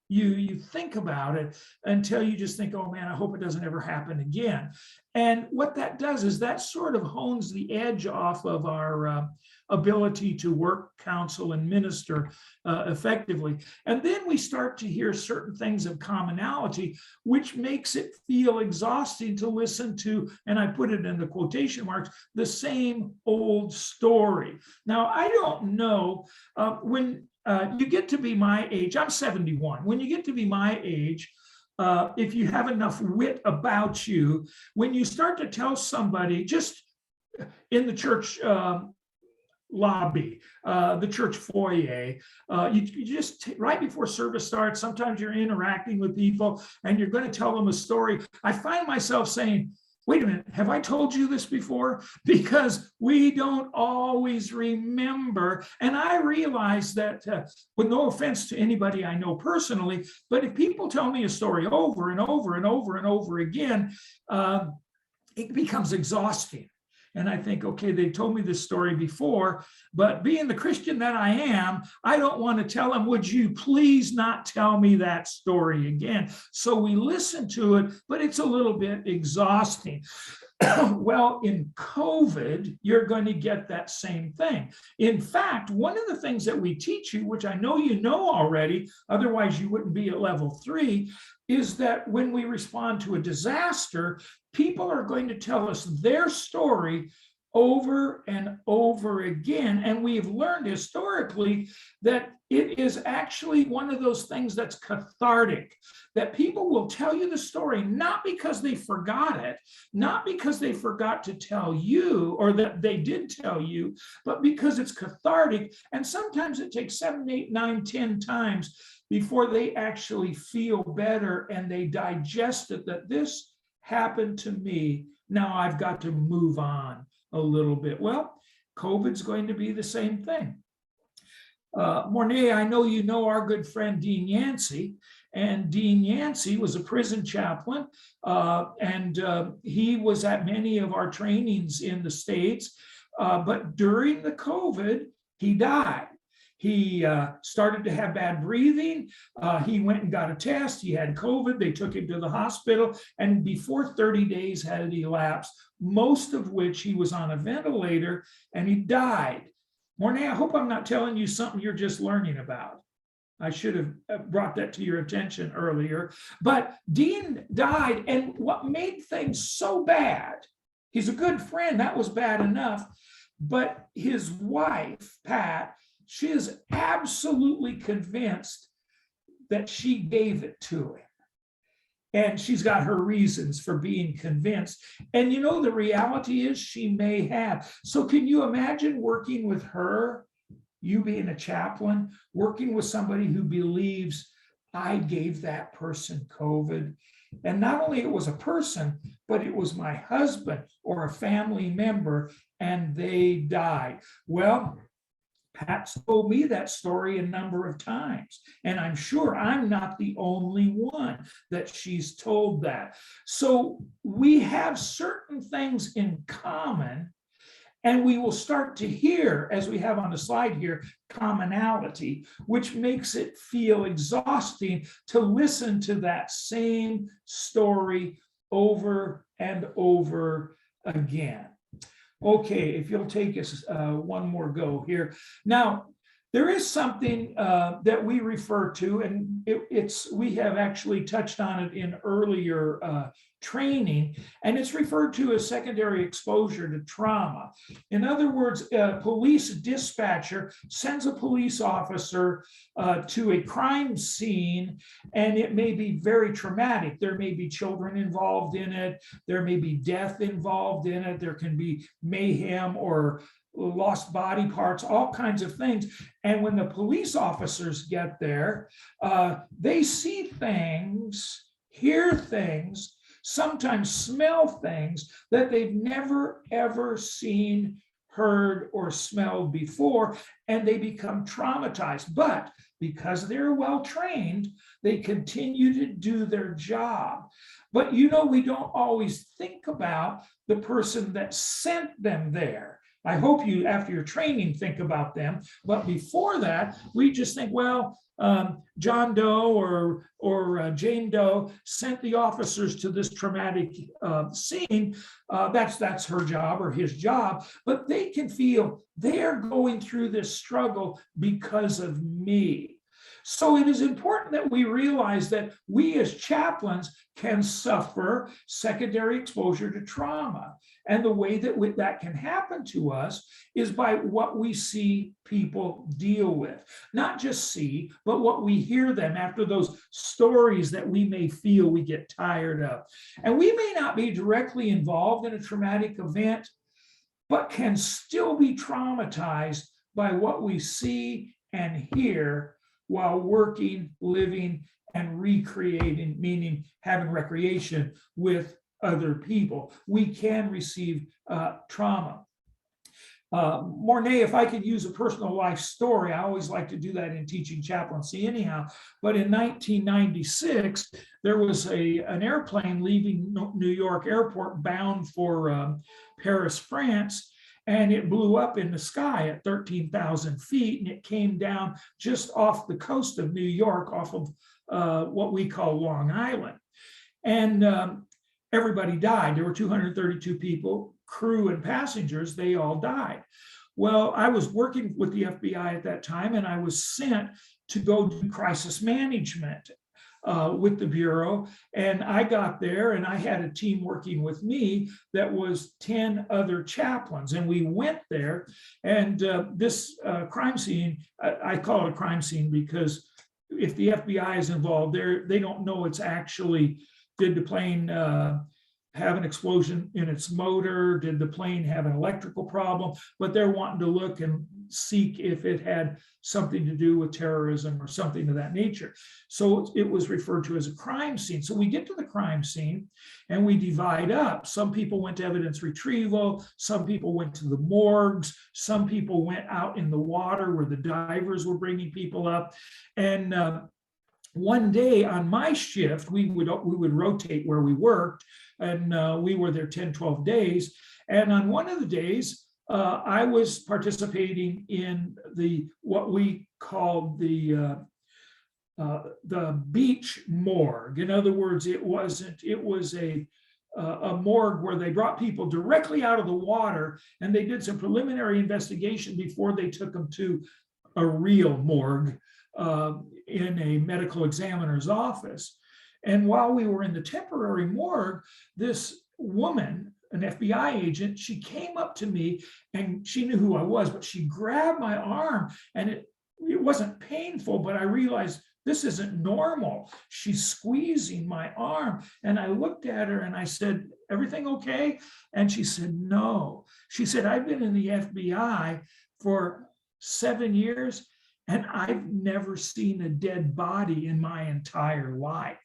You think about it until you just think, oh man, I hope it doesn't ever happen again. And what that does is that sort of hones the edge off of our ability to work, counsel, and minister effectively. And then we start to hear certain things of commonality, which makes it feel exhausting to listen to, and I put it in the quotation marks, the same old story. Now, I don't know when you get to be my age, I'm 71. When you get to be my age, if you have enough wit about you, when you start to tell somebody just in the church lobby, the church foyer, you just right before service starts, sometimes you're interacting with people and you're going to tell them a story. I find myself saying, wait a minute, have I told you this before? Because we don't always remember. And I realize that, with no offense to anybody I know personally, but if people tell me a story over and over and over and over again, it becomes exhausting. And I think, okay, they told me this story before, but being the Christian that I am, I don't want to tell them, would you please not tell me that story again? So we listen to it, but it's a little bit exhausting. Well, in COVID, you're going to get that same thing. In fact, one of the things that we teach you, which I know you know already, otherwise you wouldn't be at level 3, is that when we respond to a disaster, people are going to tell us their story over and over again. And we've learned historically that it is actually one of those things that's cathartic, that people will tell you the story, not because they forgot it, not because they forgot to tell you, or that they did tell you, but because it's cathartic. And sometimes it takes 7, 8, 9, 10 times before they actually feel better and they digest it, that this happened to me. Now I've got to move on a little bit. Well, COVID's going to be the same thing. Mornay, I know you know our good friend Dean Yancey, and Dean Yancey was a prison chaplain, and he was at many of our trainings in the States, but during the COVID, he died. He started to have bad breathing. He went and got a test. He had COVID. They took him to the hospital. And before 30 days had elapsed, most of which he was on a ventilator, and he died. Mornay, I hope I'm not telling you something you're just learning about. I should have brought that to your attention earlier. But Dean died, and what made things so bad, he's a good friend, that was bad enough, but his wife, Pat, she is absolutely convinced that she gave it to him. And she's got her reasons for being convinced. And you know, the reality is she may have. So can you imagine working with her, you being a chaplain, working with somebody who believes I gave that person COVID? And not only it was a person, but it was my husband or a family member, and they died. Well, Pat's told me that story a number of times, and I'm sure I'm not the only one that she's told that. So we have certain things in common, and we will start to hear, as we have on the slide here, commonality, which makes it feel exhausting to listen to that same story over and over again. Okay, if you'll take us one more go here. Now, there is something that we refer to, and we have actually touched on it in earlier training, and it's referred to as secondary exposure to trauma. In other words, a police dispatcher sends a police officer to a crime scene, and it may be very traumatic. There may be children involved in it. There may be death involved in it. There can be mayhem or lost body parts, all kinds of things. And when the police officers get there, they see things, hear things, sometimes smell things that they've never, ever seen, heard, or smelled before, and they become traumatized. But because they're well trained, they continue to do their job. But we don't always think about the person that sent them there. I hope you, after your training, think about them. But before that, we just think, well, John Doe or Jane Doe sent the officers to this traumatic scene. That's her job or his job. But they can feel they're going through this struggle because of me. So it is important that we realize that we as chaplains can suffer secondary exposure to trauma. And the way that that can happen to us is by what we see people deal with. Not just see, but what we hear them after those stories that we may feel we get tired of. And we may not be directly involved in a traumatic event, but can still be traumatized by what we see and hear while working, living, and recreating, meaning having recreation with other people. We can receive trauma. Mornay, if I could use a personal life story, I always like to do that in teaching chaplaincy anyhow, but in 1996, there was an airplane leaving New York Airport bound for Paris, France, and it blew up in the sky at 13,000 feet, and it came down just off the coast of New York, off of what we call Long Island. And everybody died. There were 232 people, crew and passengers, they all died. Well, I was working with the FBI at that time, and I was sent to go do crisis management with the Bureau. And I got there and I had a team working with me that was 10 other chaplains. And we went there, and this crime scene, I call it a crime scene because if the FBI is involved, they don't know it's actually, did the plane have an explosion in its motor? Did the plane have an electrical problem? But they're wanting to look and seek if it had something to do with terrorism or something of that nature. So it was referred to as a crime scene. So we get to the crime scene and we divide up. Some people went to evidence retrieval. Some people went to the morgues. Some people went out in the water where the divers were bringing people up. And one day on my shift, we would rotate where we worked, and we were there 10, 12 days. And on one of the days, I was participating in what we called the beach morgue. In other words, it was a morgue where they brought people directly out of the water, and they did some preliminary investigation before they took them to a real morgue in a medical examiner's office. And while we were in the temporary morgue, this woman, an FBI agent, she came up to me, and she knew who I was, but she grabbed my arm, and it wasn't painful, but I realized this isn't normal. She's squeezing my arm. And I looked at her and I said, "Everything okay?" And she said, "No." She said, "I've been in the FBI for 7 years, and I've never seen a dead body in my entire life."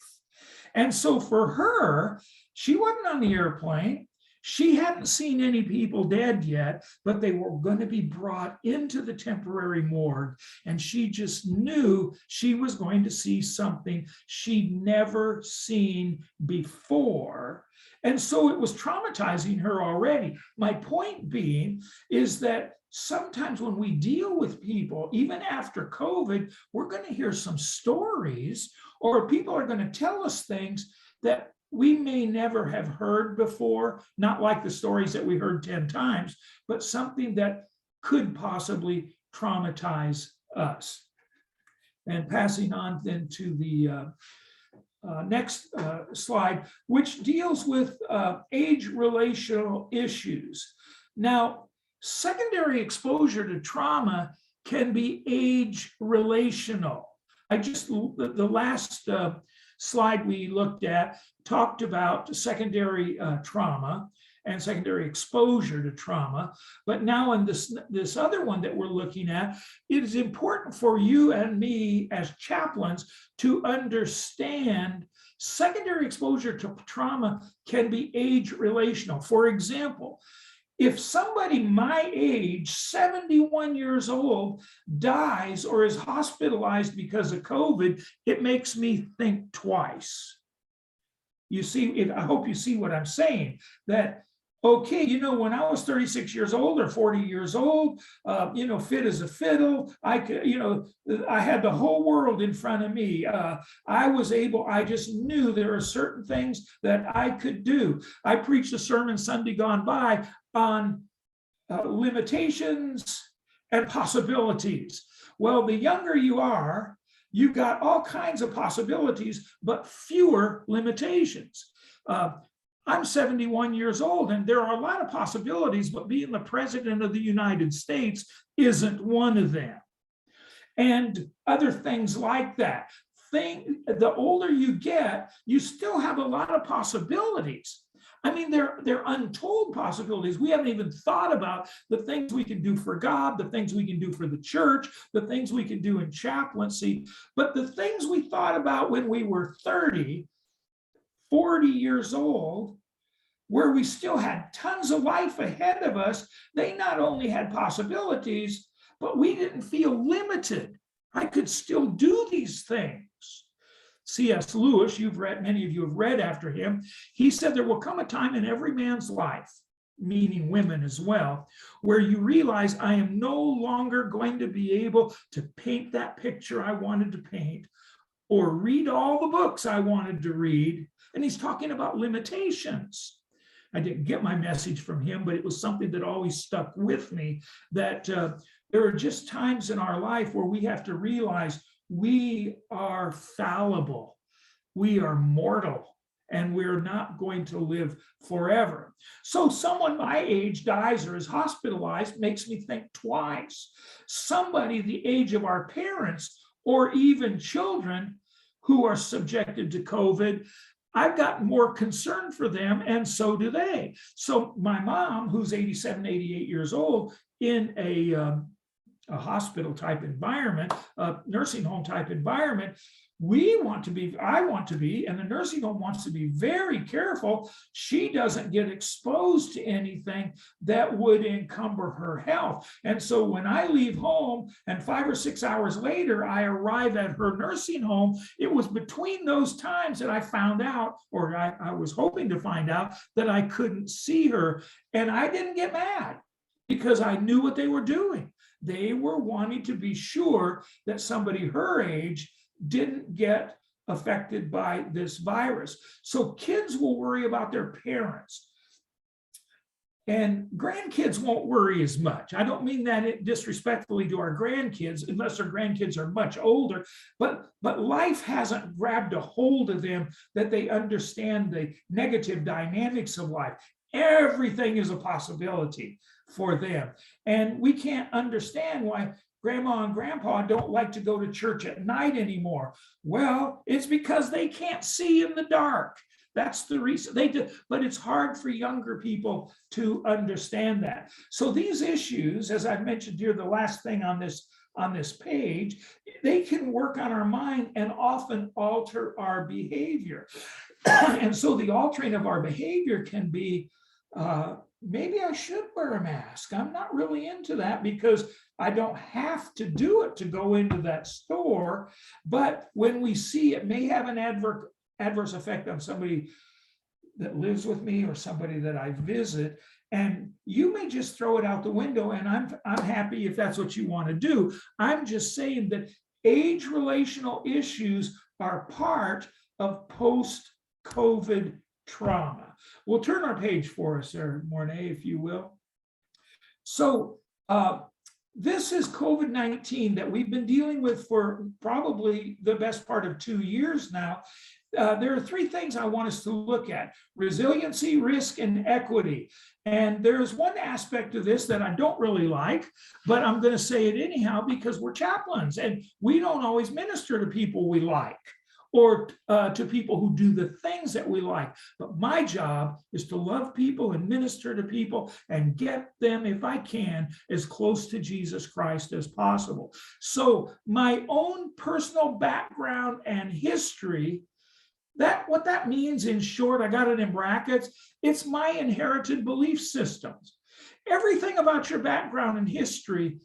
And so for her, she wasn't on the airplane. She hadn't seen any people dead yet, but they were going to be brought into the temporary morgue. And she just knew she was going to see something she'd never seen before. And so it was traumatizing her already. My point being is that sometimes when we deal with people, even after COVID, we're going to hear some stories, or people are going to tell us things that we may never have heard before, not like the stories that we heard 10 times, but something that could possibly traumatize us. And passing on then to the next slide, which deals with age relational issues. Now, secondary exposure to trauma can be age relational. The last slide we looked at talked about secondary trauma and secondary exposure to trauma. But now in this other one that we're looking at, it is important for you and me as chaplains to understand secondary exposure to trauma can be age relational. For example, if somebody my age, 71 years old, dies or is hospitalized because of COVID, it makes me think twice. You see, I hope you see what I'm saying, that, okay, you know, when I was 36 years old or 40 years old, you know, fit as a fiddle, I could, you know, I had the whole world in front of me. I just knew there are certain things that I could do. I preached a sermon Sunday gone by on limitations and possibilities. Well, the younger you are, you've got all kinds of possibilities, but fewer limitations. I'm 71 years old, and there are a lot of possibilities, but being the president of the United States isn't one of them. And other things like that. The older you get, you still have a lot of possibilities. I mean, they're untold possibilities. We haven't even thought about the things we can do for God, the things we can do for the church, the things we can do in chaplaincy. But the things we thought about when we were 30, 40 years old, where we still had tons of life ahead of us, they not only had possibilities, but we didn't feel limited. I could still do these things. C.S. Lewis, many of you have read after him, he said there will come a time in every man's life, meaning women as well, where you realize I am no longer going to be able to paint that picture I wanted to paint or read all the books I wanted to read. And he's talking about limitations. I didn't get my message from him, but it was something that always stuck with me, that there are just times in our life where we have to realize we are fallible, we are mortal, and we're not going to live forever. So someone my age dies or is hospitalized makes me think twice. Somebody the age of our parents or even children who are subjected to COVID, I've got more concern for them, and so do they. So my mom, who's 87, 88 years old, in a hospital type environment, a nursing home type environment, I want to be, and the nursing home wants to be very careful she doesn't get exposed to anything that would encumber her health. And so when I leave home and 5 or 6 hours later, I arrive at her nursing home, it was between those times that I found out, or I was hoping to find out, that I couldn't see her. And I didn't get mad because I knew what they were doing. They were wanting to be sure that somebody her age didn't get affected by this virus. So kids will worry about their parents, and grandkids won't worry as much. I don't mean that disrespectfully to our grandkids, unless our grandkids are much older, but life hasn't grabbed a hold of them that they understand the negative dynamics of life. Everything is a possibility for them. And we can't understand why grandma and grandpa don't like to go to church at night anymore. Well, it's because they can't see in the dark. That's the reason they do. But it's hard for younger people to understand that. So these issues, as I've mentioned here, the last thing on this page, they can work on our mind and often alter our behavior. And so the altering of our behavior can be, maybe I should wear a mask. I'm not really into that because I don't have to do it to go into that store. But when we see it may have an adverse effect on somebody that lives with me or somebody that I visit, and you may just throw it out the window, and I'm happy if that's what you want to do. I'm just saying that age relational issues are part of post COVID trauma. We'll turn our page for us there, Mornay, if you will. So this is COVID-19 that we've been dealing with for probably the best part of 2 years now. There are three things I want us to look at: resiliency, risk, and equity. And there's one aspect of this that I don't really like, but I'm going to say it anyhow because we're chaplains and we don't always minister to people we like or to people who do the things that we like. But my job is to love people and minister to people and get them, if I can, as close to Jesus Christ as possible. So my own personal background and history, what that means in short, I got it in brackets, it's my inherited belief systems. Everything about your background and history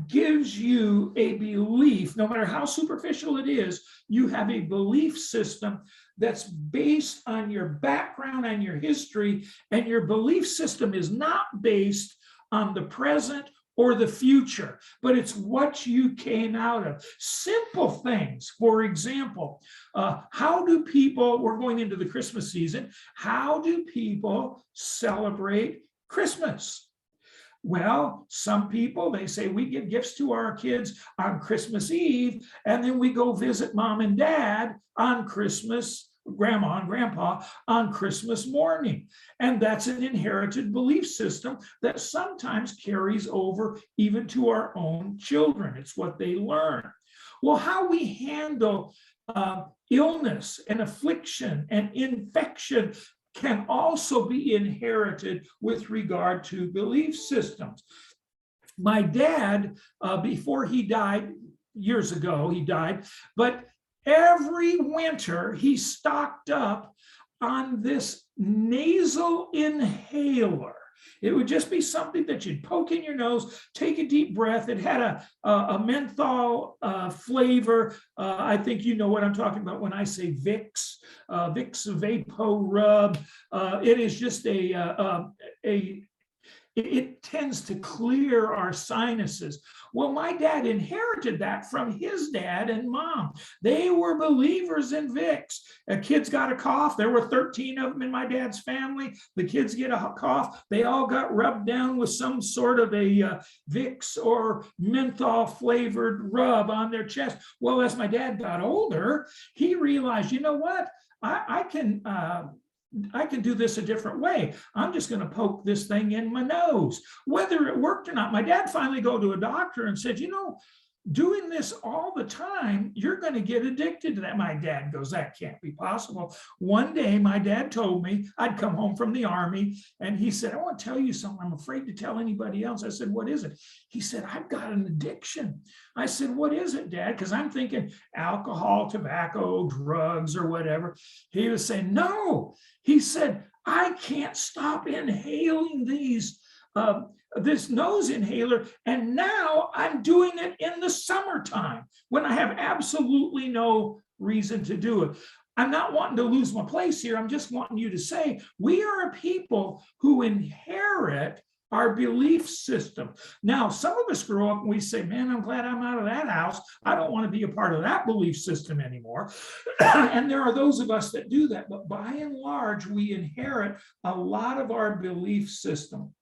gives you a belief, no matter how superficial it is, you have a belief system that's based on your background and your history, and your belief system is not based on the present or the future, but it's what you came out of. Simple things, for example, how do people, we're going into the Christmas season, how do people celebrate Christmas? Well, some people, they say we give gifts to our kids on Christmas Eve, and then we go visit mom and dad on Christmas, grandma and grandpa on Christmas morning. And that's an inherited belief system that sometimes carries over even to our own children. It's what they learn. Well, how we handle illness and affliction and infection can also be inherited with regard to belief systems. My dad, before he died, years ago he died, but every winter he stocked up on this nasal inhaler. It would just be something that you'd poke in your nose, take a deep breath. It had a menthol flavor. I think you know what I'm talking about when I say Vicks, Vicks Vapo Rub. It is just it tends to clear our sinuses. Well, my dad inherited that from his dad and mom. They were believers in Vicks. A kid's got a cough. There were 13 of them in my dad's family. The kids get a cough. They all got rubbed down with some sort of a Vicks or menthol flavored rub on their chest. Well, as my dad got older, he realized, you know what? I can do this a different way. I'm just going to poke this thing in my nose, whether it worked or not. My dad finally go to a doctor and said, you know, doing this all the time, you're going to get addicted to that. My dad goes, that can't be possible. One day, my dad told me, I'd come home from the Army, and he said, I want to tell you something. I'm afraid to tell anybody else. I said, what is it? He said, I've got an addiction. I said, what is it, Dad? Because I'm thinking alcohol, tobacco, drugs, or whatever. He was saying, no. He said, I can't stop inhaling this nose inhaler, and now I'm doing it in the summertime when I have absolutely no reason to do it. I'm not wanting to lose my place here. I'm just wanting you to say we are a people who inherit our belief system. Now, some of us grow up and we say, man, I'm glad I'm out of that house. I don't want to be a part of that belief system anymore. And there are those of us that do that. But by and large, we inherit a lot of our belief system.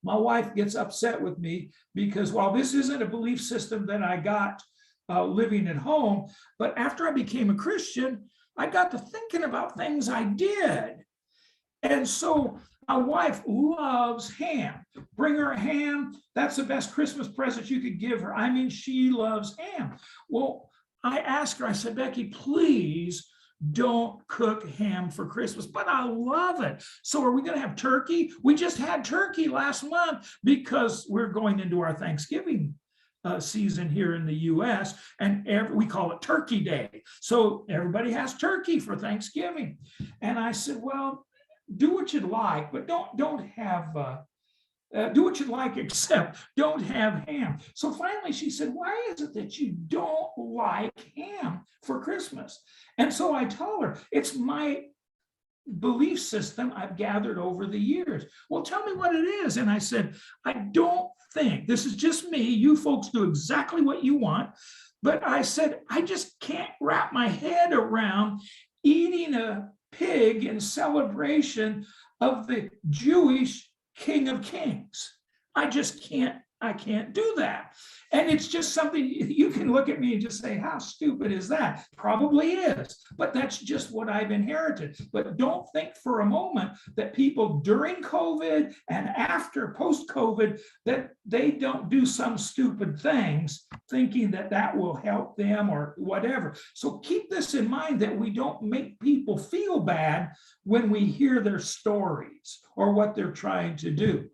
My wife gets upset with me because while this isn't a belief system that I got living at home, but after I became a Christian, I got to thinking about things I did. And so my wife loves ham. Bring her a ham. That's the best Christmas present you could give her. I mean, she loves ham. Well, I asked her, I said, Becky, please don't cook ham for Christmas, but I love it. So are we going to have turkey? We just had turkey last month because we're going into our Thanksgiving season here in the U.S. and we call it Turkey Day. So everybody has turkey for Thanksgiving. And I said, well, do what you'd like, but don't have do what you like, except don't have ham. So finally she said, why is it that you don't like ham for Christmas? And so I told her, it's my belief system I've gathered over the years. Well, tell me what it is. And I said, I don't think, this is just me, you folks do exactly what you want. But I said, I just can't wrap my head around eating a pig in celebration of the Jewish King of Kings. I can't do that. And it's just something you can look at me and just say, how stupid is that? Probably is, but that's just what I've inherited. But don't think for a moment that people during COVID and after post-COVID, that they don't do some stupid things thinking that that will help them or whatever. So keep this in mind, that we don't make people feel bad when we hear their stories or what they're trying to do.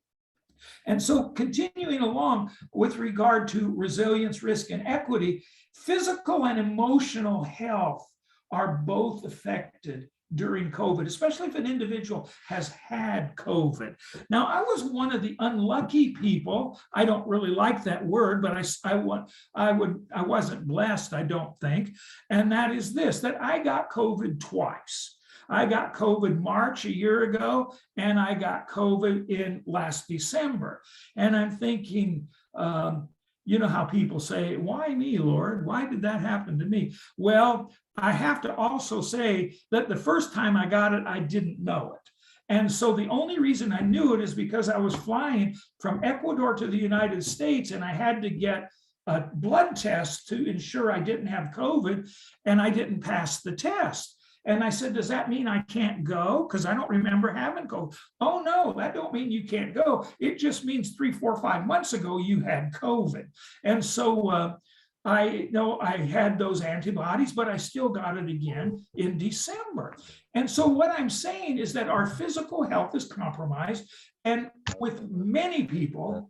And so continuing along with regard to resilience, risk, and equity, physical and emotional health are both affected during COVID, especially if an individual has had COVID. Now, I was one of the unlucky people. I don't really like that word, but I wasn't blessed, I don't think. And that is this, that I got COVID twice. I got COVID March a year ago, and I got COVID in last December. And I'm thinking, you know how people say, why me, Lord? Why did that happen to me? Well, I have to also say that the first time I got it, I didn't know it. And so the only reason I knew it is because I was flying from Ecuador to the United States, and I had to get a blood test to ensure I didn't have COVID, and I didn't pass the test. And I said, does that mean I can't go? Because I don't remember having COVID. Oh, no, that don't mean you can't go. It just means 3, 4, 5 months ago, you had COVID. And so I know I had those antibodies, but I still got it again in December. And so what I'm saying is that our physical health is compromised. And with many people,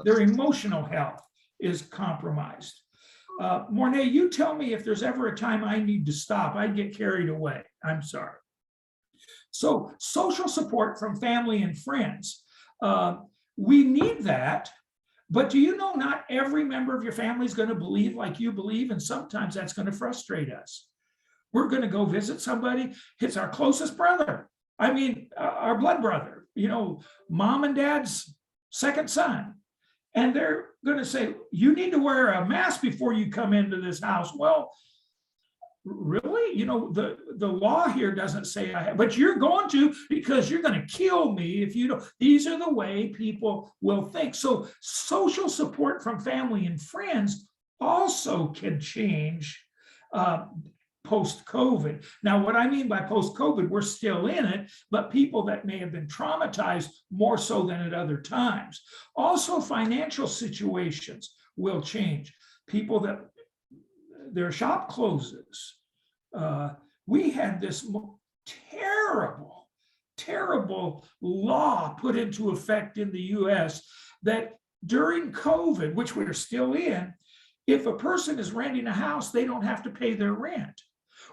their emotional health is compromised. Mornay, you tell me if there's ever a time I need to stop. I'd get carried away. I'm sorry. So social support from family and friends. We need that, but do you know not every member of your family is going to believe like you believe, and sometimes that's going to frustrate us. We're going to go visit somebody. It's our closest brother. I mean, our blood brother, you know, mom and dad's second son. And they're going to say, you need to wear a mask before you come into this house. Well, really? You know, the law here doesn't say I have, but you're going to, because you're going to kill me if you don't. These are the way people will think. So social support from family and friends also can change post-COVID. Now, what I mean by post-COVID, we're still in it, but people that may have been traumatized more so than at other times. Also, financial situations will change. People that their shop closes. We had this terrible law put into effect in the US that during COVID, which we're still in, if a person is renting a house, they don't have to pay their rent.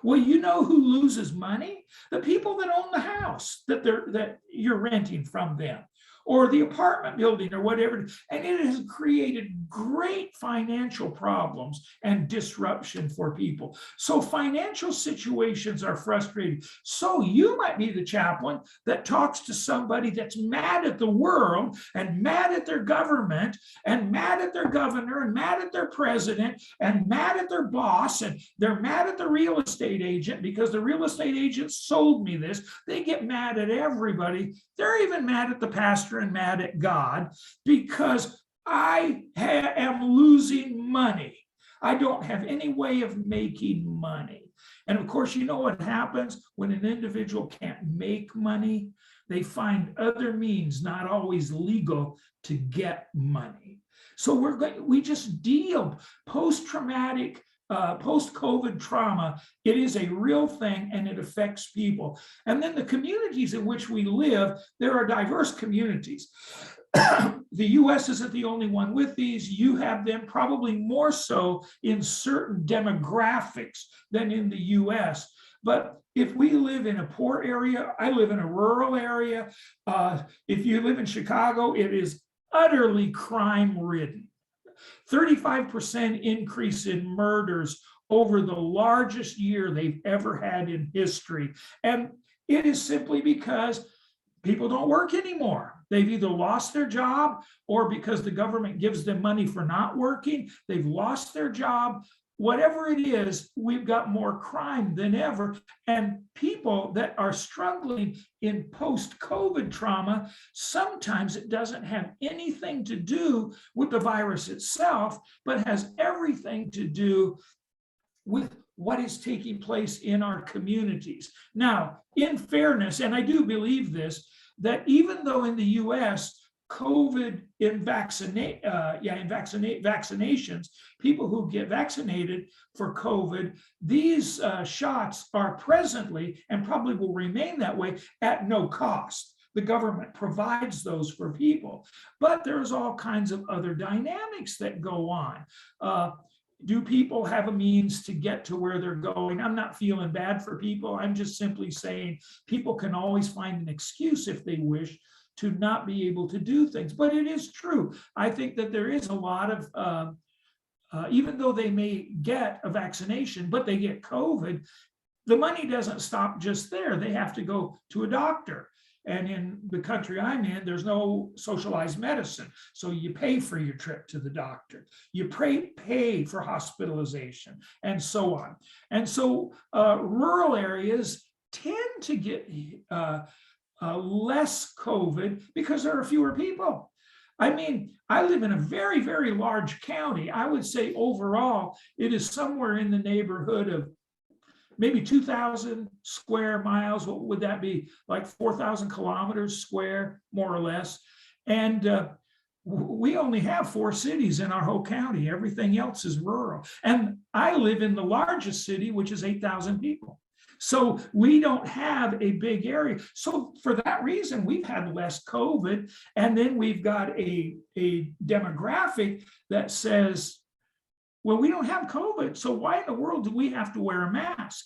Well, you know who loses money? The people that own the house that you're renting from them, or the apartment building or whatever. And it has created great financial problems and disruption for people. So financial situations are frustrating. So you might be the chaplain that talks to somebody that's mad at the world and mad at their government and mad at their governor and mad at their president and mad at their boss, and they're mad at the real estate agent because the real estate agent sold me this. They get mad at everybody. They're even mad at the pastor and mad at God because I am losing money. I don't have any way of making money. And of course, you know what happens when an individual can't make money? They find other means, not always legal, to get money. So we just deal post-traumatic post-COVID trauma. It is a real thing and it affects people. And then the communities in which we live, there are diverse communities. The US isn't the only one with these. You have them probably more so in certain demographics than in the US. But if we live in a poor area, I live in a rural area. If you live in Chicago, it is utterly crime-ridden. 35% increase in murders over the largest year they've ever had in history. And it is simply because people don't work anymore. They've either lost their job, or because the government gives them money for not working, they've lost their job, whatever it is, we've got more crime than ever. And people that are struggling in post-COVID trauma, sometimes it doesn't have anything to do with the virus itself, but has everything to do with what is taking place in our communities. Now, in fairness, and I do believe this, that even though in the US, COVID in vaccinations, people who get vaccinated for COVID, these shots are presently and probably will remain that way at no cost. The government provides those for people, but there's all kinds of other dynamics that go on. Do people have a means to get to where they're going? I'm not feeling bad for people. I'm just simply saying people can always find an excuse if they wish to not be able to do things. But it is true. I think that there is a lot of, even though they may get a vaccination, but they get COVID, the money doesn't stop just there. They have to go to a doctor. And in the country I'm in, there's no socialized medicine. So you pay for your trip to the doctor. You pay for hospitalization and so on. And so rural areas tend to get less COVID because there are fewer people. I mean, I live in a very, very large county. I would say overall, it is somewhere in the neighborhood of maybe 2,000 square miles. What would that be? Like 4,000 kilometers square, more or less. And we only have 4 cities in our whole county. Everything else is rural. And I live in the largest city, which is 8,000 people. So we don't have a big area. So for that reason, we've had less COVID. And then we've got a demographic that says, well, we don't have COVID, so why in the world do we have to wear a mask?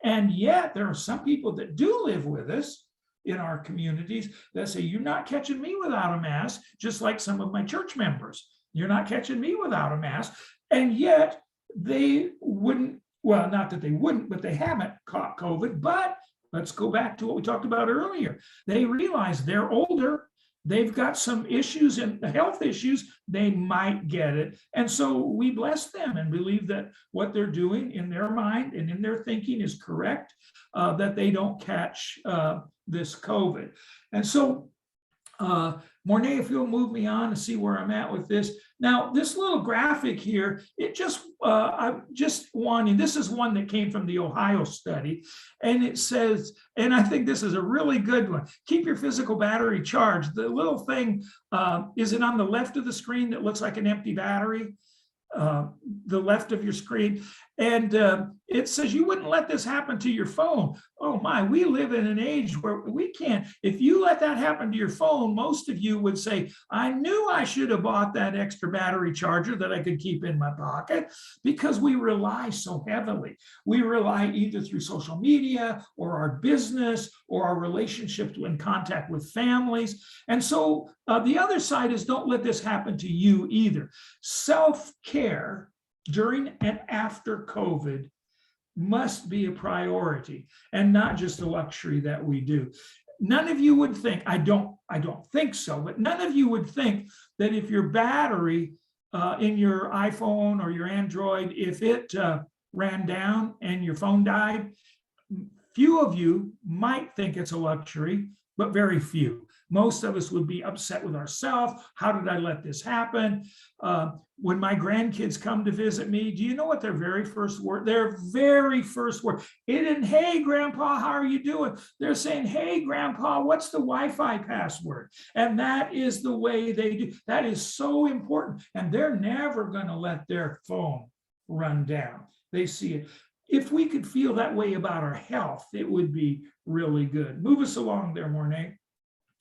And yet there are some people that do live with us in our communities that say, you're not catching me without a mask, just like some of my church members. You're not catching me without a mask. And yet they wouldn't, well, not that they wouldn't, but they haven't caught COVID. But let's go back to what we talked about earlier. They realize they're older. They've got some issues and health issues, they might get it. And so we bless them and believe that what they're doing in their mind and in their thinking is correct, that they don't catch this COVID. And so, Mornay, if you'll move me on to see where I'm at with this. Now, this little graphic here, it just, I'm just wanting, this is one that came from the Ohio study, and it says, and I think this is a really good one, keep your physical battery charged. The little thing, is it on the left of the screen that looks like an empty battery? The left of your screen, and it says you wouldn't let this happen to your phone. Oh my, we live in an age where we can't. If you let that happen to your phone, most of you would say, I knew I should have bought that extra battery charger that I could keep in my pocket, because we rely so heavily. We rely either through social media or our business or our relationships in contact with families. And so the other side is don't let this happen to you either. Self-care during and after COVID must be a priority and not just a luxury that we do. None of you would think, I don't think so, but none of you would think that if your battery in your iPhone or your Android, if it ran down and your phone died, few of you might think it's a luxury, but very few. Most of us would be upset with ourselves. How did I let this happen? When my grandkids come to visit me, do you know what their very first word? Their very first word. It isn't, hey, Grandpa, how are you doing? They're saying, hey, Grandpa, what's the Wi-Fi password? And that is the way they do. That is so important. And they're never going to let their phone run down. They see it. If we could feel that way about our health, it would be really good. Move us along there, Mornay.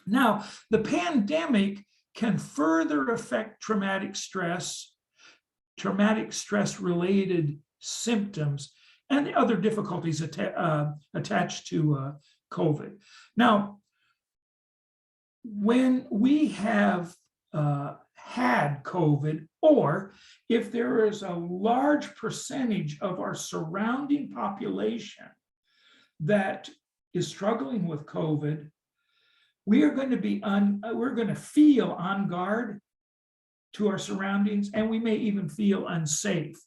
Now, the pandemic can further affect traumatic stress related symptoms, and the other difficulties attached to COVID. Now, when we have had COVID, or if there is a large percentage of our surrounding population that is struggling with COVID, we are going to be we're going to feel on guard to our surroundings, and we may even feel unsafe.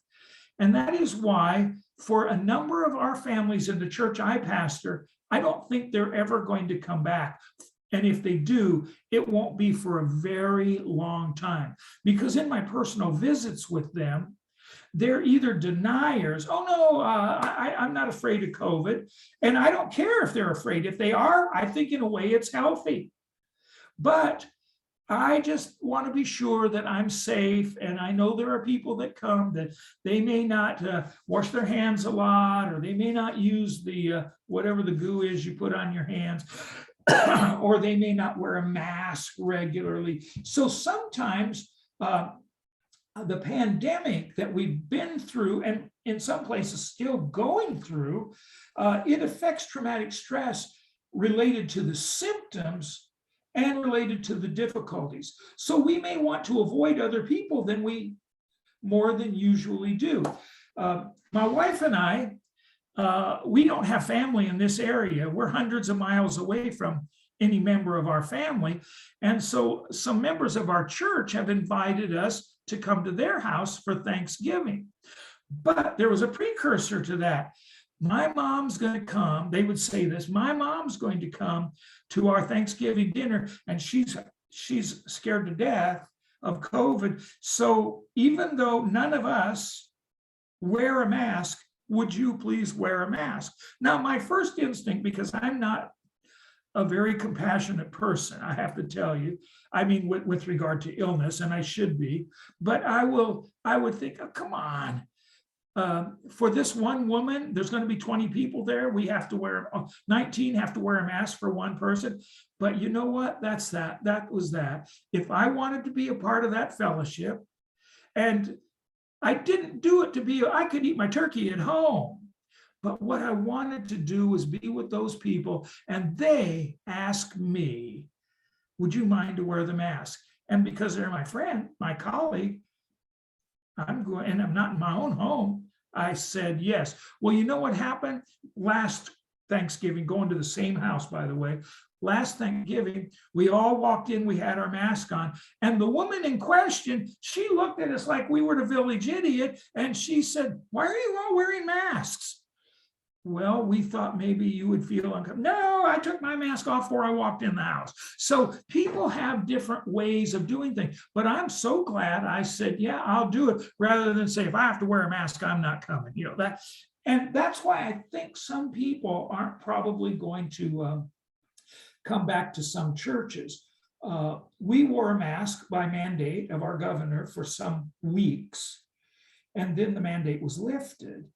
And that is why for a number of our families in the church I pastor, I don't think they're ever going to come back. And if they do, it won't be for a very long time. Because in my personal visits with them, they're either deniers. Oh, no, I'm not afraid of COVID. And I don't care if they're afraid. If they are, I think in a way it's healthy. But I just want to be sure that I'm safe. And I know there are people that come that they may not wash their hands a lot, or they may not use the whatever the goo is you put on your hands, or they may not wear a mask regularly. So sometimes the pandemic that we've been through, and in some places still going through, it affects traumatic stress related to the symptoms and related to the difficulties. So we may want to avoid other people than we more than usually do. My wife and I, we don't have family in this area. We're hundreds of miles away from any member of our family. And so some members of our church have invited us to come to their house for Thanksgiving. But there was a precursor to that. My mom's going to come. They would say this: my mom's going to come to our Thanksgiving dinner, and she's scared to death of COVID. So even though none of us wear a mask, would you please wear a mask? Now, my first instinct, because I'm not a very compassionate person, I have to tell you, I mean, with regard to illness, and I should be, but I would think, oh, come on. For this one woman, there's going to be 20 people there. We have to wear 19 have to wear a mask for one person. But you know what? That was that. If I wanted to be a part of that fellowship, and I didn't do it to be, I could eat my turkey at home. But what I wanted to do was be with those people, and they asked me, would you mind to wear the mask? And because they're my friend, my colleague, I'm going, and I'm not in my own home, I said yes. Well, you know what happened last Thanksgiving, going to the same house, by the way. Last Thanksgiving, we all walked in, we had our mask on, and the woman in question, she looked at us like we were the village idiot, and she said, why are you all wearing masks? Well, we thought maybe you would feel uncomfortable. No, I took my mask off before I walked in the house. So people have different ways of doing things, but I'm so glad I said, yeah, I'll do it, rather than say, if I have to wear a mask, I'm not coming, you know, that. And that's why I think some people aren't probably going to come back to some churches. We wore a mask by mandate of our governor for some weeks, and then the mandate was lifted.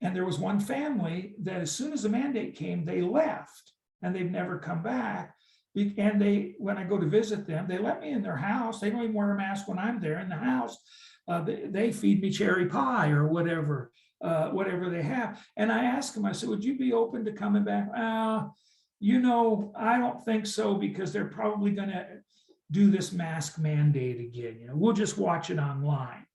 And there was one family that as soon as the mandate came, they left, and they've never come back. And when I go to visit them, they let me in their house. They don't even wear a mask when I'm there in the house. They feed me cherry pie or whatever they have. And I asked them, I said, would you be open to coming back? You know, I don't think so, because they're probably going to do this mask mandate again. You know, we'll just watch it online.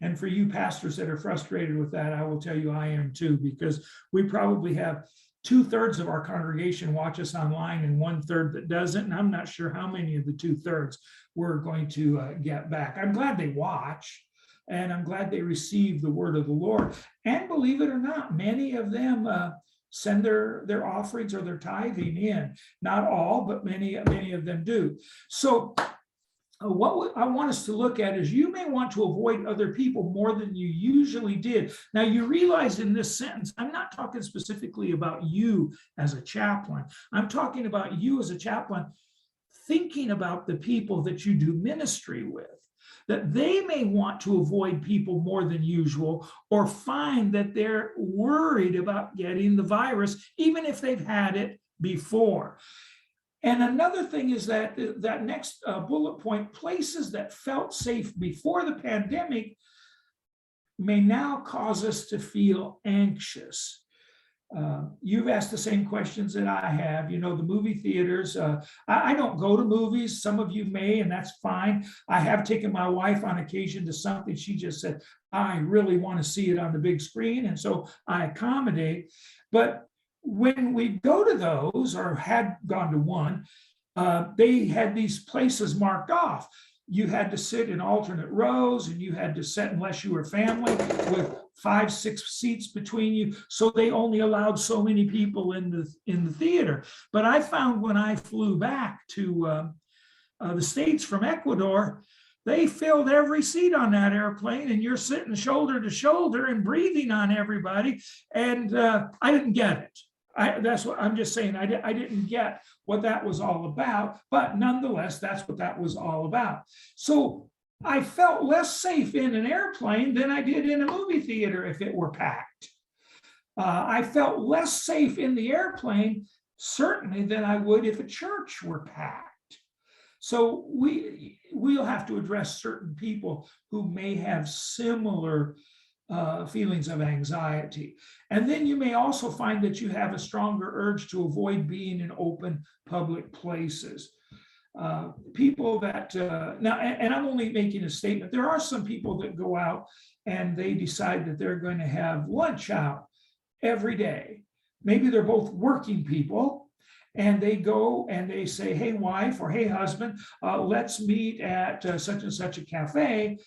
And for you pastors that are frustrated with that, I will tell you I am too, because we probably have 2/3 of our congregation watch us online and 1/3 that doesn't. And I'm not sure how many of the 2/3 we're going to get back. I'm glad they watch, and I'm glad they receive the word of the Lord. And believe it or not, many of them send their offerings or their tithing in. Not all, but many of them do. So what I want us to look at is, you may want to avoid other people more than you usually did. Now, you realize in this sentence, I'm not talking specifically about you as a chaplain. I'm talking about you as a chaplain thinking about the people that you do ministry with, that they may want to avoid people more than usual, or find that they're worried about getting the virus, even if they've had it before. And another thing is that next bullet point, places that felt safe before the pandemic may now cause us to feel anxious. You've asked the same questions that I have. You know, the movie theaters, I don't go to movies. Some of you may, and that's fine. I have taken my wife on occasion to something. She just said, I really want to see it on the big screen. And so I accommodate. But when we go to those, or had gone to one, they had these places marked off. you had to sit in alternate rows, and you had to sit, unless you were family, with 5, 6 seats between you. So they only allowed so many people in the theater. But I found when I flew back to the States from Ecuador, they filled every seat on that airplane, and you're sitting shoulder to shoulder and breathing on everybody. And I didn't get it. That's what I'm just saying. I didn't get what that was all about, but nonetheless, that's what that was all about. So I felt less safe in an airplane than I did in a movie theater if it were packed. I felt less safe in the airplane, certainly, than I would if a church were packed. So we'll have to address certain people who may have similar feelings of anxiety. And then you may also find that you have a stronger urge to avoid being in open public places. People that, now, and I'm only making a statement, there are some people that go out and they decide that they're going to have lunch out every day. Maybe they're both working people, and they go and they say, hey, wife, or hey, husband, let's meet at such and such a cafe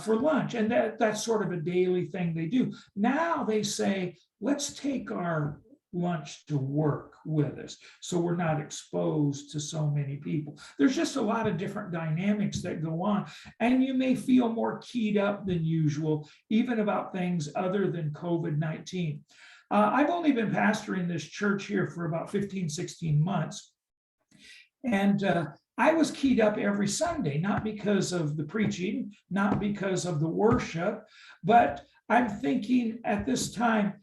for lunch. And that's sort of a daily thing they do. Now they say, let's take our lunch to work with us, so we're not exposed to so many people. There's just a lot of different dynamics that go on, and you may feel more keyed up than usual, even about things other than COVID-19. I've only been pastoring this church here for about 15, 16 months. And I was keyed up every Sunday, not because of the preaching, not because of the worship, but I'm thinking at this time,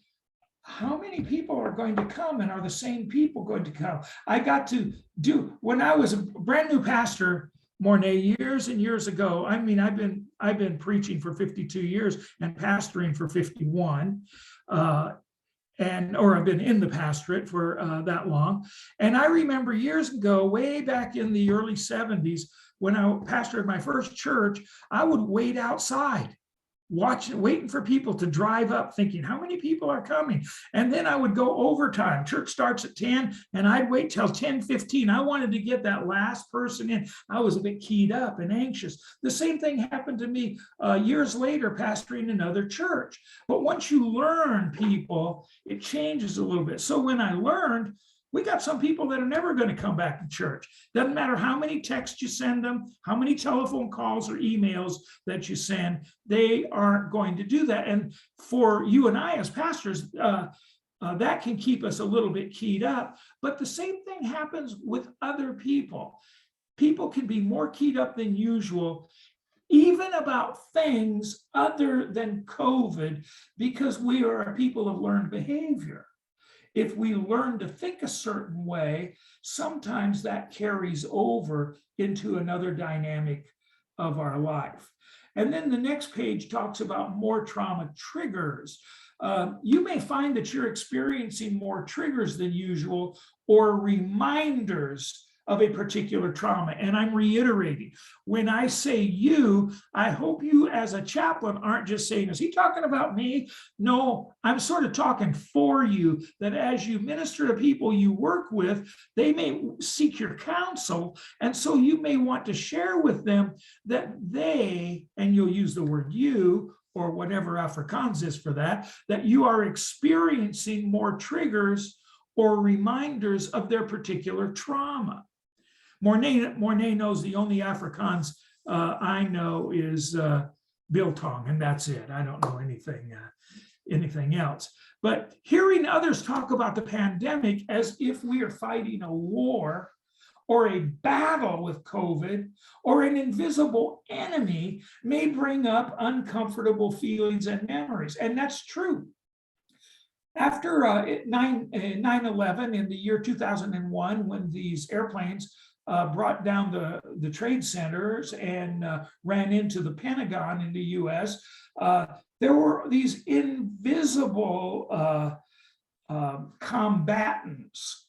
how many people are going to come, and are the same people going to come? I got to do, when I was a brand new pastor, Mornay, years and years ago, I mean, I've been preaching for 52 years and pastoring for 51. Or I've been in the pastorate for that long. And I remember years ago, way back in the early 70s, when I pastored my first church, I would wait outside, waiting for people to drive up, thinking, how many people are coming? And then I would go overtime. Church starts at 10, and I'd wait till 10:15. I wanted to get that last person in. I was a bit keyed up and anxious. The same thing happened to me years later, pastoring another church. But once you learn people, it changes a little bit. So when I learned, we got some people that are never going to come back to church. Doesn't matter how many texts you send them, how many telephone calls or emails that you send, they aren't going to do that. And for you and I as pastors, that can keep us a little bit keyed up. But the same thing happens with other people. People can be more keyed up than usual, even about things other than COVID, because we are a people of learned behavior. If we learn to think a certain way, sometimes that carries over into another dynamic of our life. And then the next page talks about more trauma triggers. You may find that you're experiencing more triggers than usual, or reminders of a particular trauma. And I'm reiterating, when I say you, I hope you as a chaplain aren't just saying, is he talking about me? No, I'm sort of talking for you, that as you minister to people you work with, they may seek your counsel. And so you may want to share with them that they, and you'll use the word you, or whatever Afrikaans is for that you are experiencing more triggers or reminders of their particular trauma. Mornay knows the only Afrikaans I know is biltong, and that's it. I don't know anything else. But hearing others talk about the pandemic as if we are fighting a war or a battle with COVID or an invisible enemy may bring up uncomfortable feelings and memories. And that's true. After 9/11 in the year 2001, when these airplanes brought down the trade centers and ran into the Pentagon in the US, there were these invisible combatants.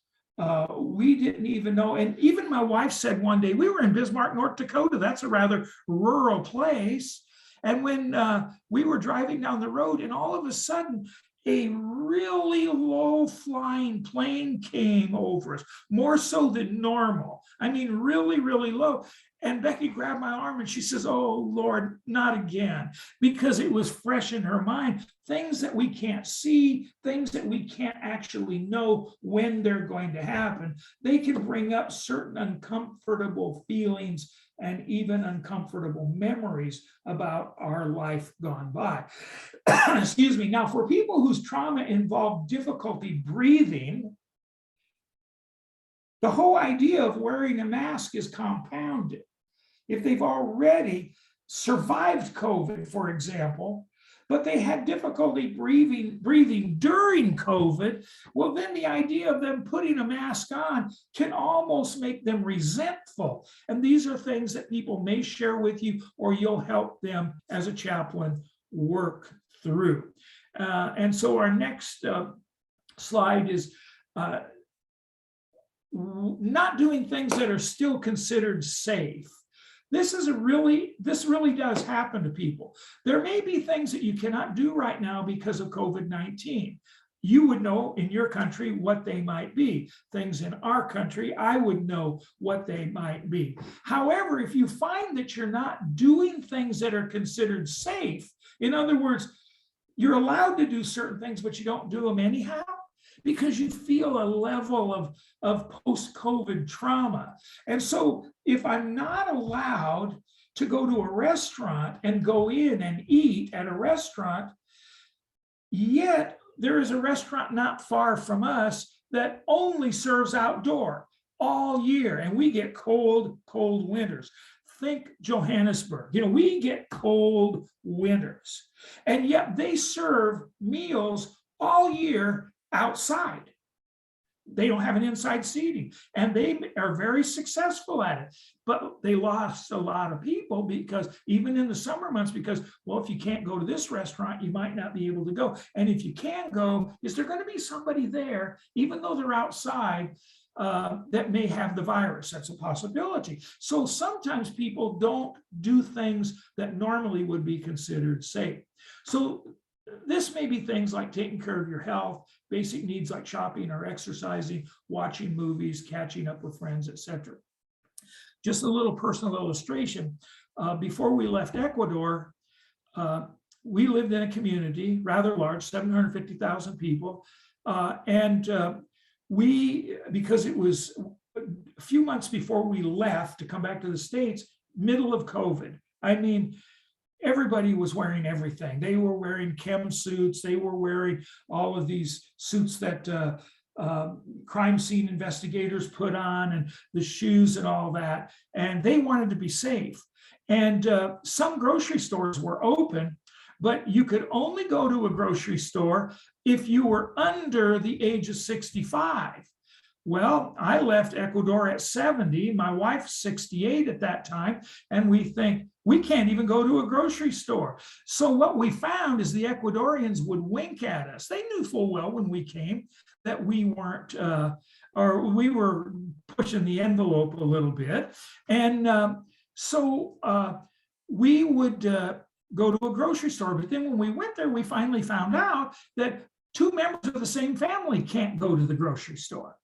We didn't even know. And even my wife said one day, we were in Bismarck, North Dakota. That's a rather rural place. And when we were driving down the road, and all of a sudden, a really low flying plane came over us, more so than normal. I mean, really, really low. And Becky grabbed my arm and she says, "Oh, Lord, not again," because it was fresh in her mind. Things that we can't see, things that we can't actually know when they're going to happen, they can bring up certain uncomfortable feelings and even uncomfortable memories about our life gone by. Excuse me. Now, for people whose trauma involved difficulty breathing, the whole idea of wearing a mask is compounded. If they've already survived COVID, for example, but they had difficulty breathing during COVID, well, then the idea of them putting a mask on can almost make them resentful. And these are things that people may share with you, or you'll help them as a chaplain work through. And so our next slide is not doing things that are still considered safe. This really does happen to people. There may be things that you cannot do right now because of COVID-19. You would know in your country what they might be. Things in our country, I would know what they might be. However, if you find that you're not doing things that are considered safe, in other words, you're allowed to do certain things, but you don't do them anyhow, because you feel a level of post-COVID trauma. And so if I'm not allowed to go to a restaurant and go in and eat at a restaurant, yet there is a restaurant not far from us that only serves outdoor all year, and we get cold winters. Think Johannesburg. We get cold winters, and yet they serve meals all year outside. They don't have an inside seating, and they are very successful at it. But they lost a lot of people, because even in the summer months, because, well, if you can't go to this restaurant, you might not be able to go. And if you can go, is there going to be somebody there, even though they're outside, that may have the virus? That's a possibility. So sometimes people don't do things that normally would be considered safe. So this may be things like taking care of your health, basic needs like shopping or exercising, watching movies, catching up with friends, etc. Just a little personal illustration. Before we left Ecuador, we lived in a community, rather large, 750,000 people. Because it was a few months before we left to come back to the States, middle of COVID. I mean, everybody was wearing everything. They were wearing chem suits. They were wearing all of these suits that crime scene investigators put on, and the shoes and all that. And they wanted to be safe. And some grocery stores were open, but you could only go to a grocery store if you were under the age of 65. Well, I left Ecuador at 70, my wife's 68 at that time, and we think, we can't even go to a grocery store. So what we found is the Ecuadorians would wink at us. They knew full well when we came that we weren't, or we were pushing the envelope a little bit. And so we would go to a grocery store. But then when we went there, we finally found out that two members of the same family can't go to the grocery store.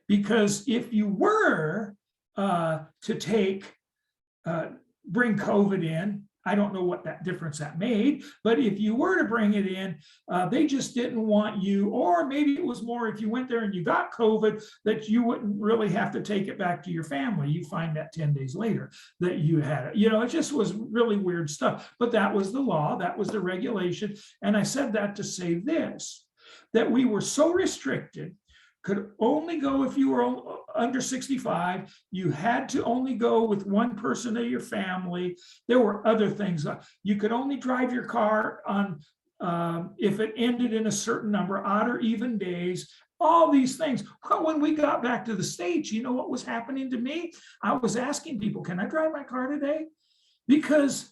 Because if you were to bring COVID in, I don't know what that difference that made, but if you were to bring it in, they just didn't want you, or maybe it was more if you went there and you got COVID, that you wouldn't really have to take it back to your family. You find that 10 days later that you had it. It just was really weird stuff, but that was the law, that was the regulation. And I said that to say this, that we were so restricted, could only go if you were under 65. You had to only go with one person of your family. There were other things. You could only drive your car on if it ended in a certain number, odd or even days, all these things. Well, when we got back to the States, you know what was happening to me? I was asking people, can I drive my car today? Because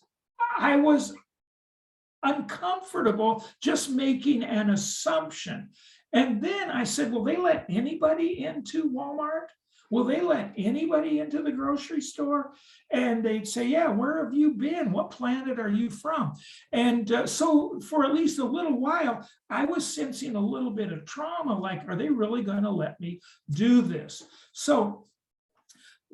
I was uncomfortable just making an assumption. And then I said, will they let anybody into Walmart? Will they let anybody into the grocery store? And they'd say, yeah, where have you been? What planet are you from? And so for at least a little while, I was sensing a little bit of trauma, like, are they really going to let me do this? So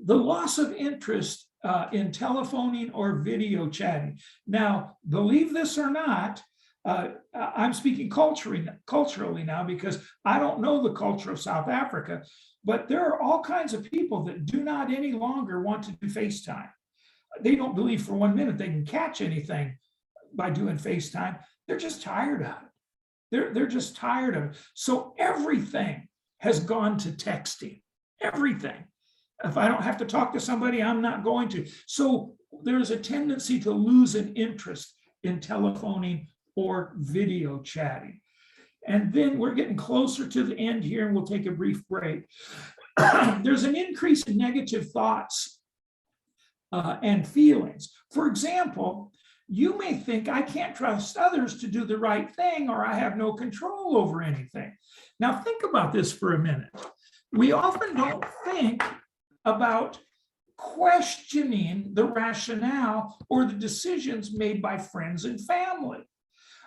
the loss of interest in telephoning or video chatting. Now, believe this or not, I'm speaking culturally now because I don't know the culture of South Africa, but there are all kinds of people that do not any longer want to do FaceTime. They don't believe for 1 minute they can catch anything by doing FaceTime. They're just tired of it. They're just tired of it. So everything has gone to texting, everything. If I don't have to talk to somebody, I'm not going to. So there's a tendency to lose an interest in telephoning or video chatting. And then we're getting closer to the end here, and we'll take a brief break. There's an increase in negative thoughts and feelings. For example, you may think, I can't trust others to do the right thing, or I have no control over anything. Now think about this for a minute. We often don't think about questioning the rationale or the decisions made by friends and family.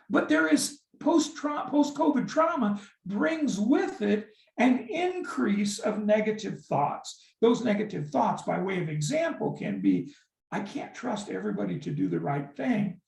But there is post-COVID trauma brings with it an increase of negative thoughts. Those negative thoughts, by way of example, can be, I can't trust everybody to do the right thing,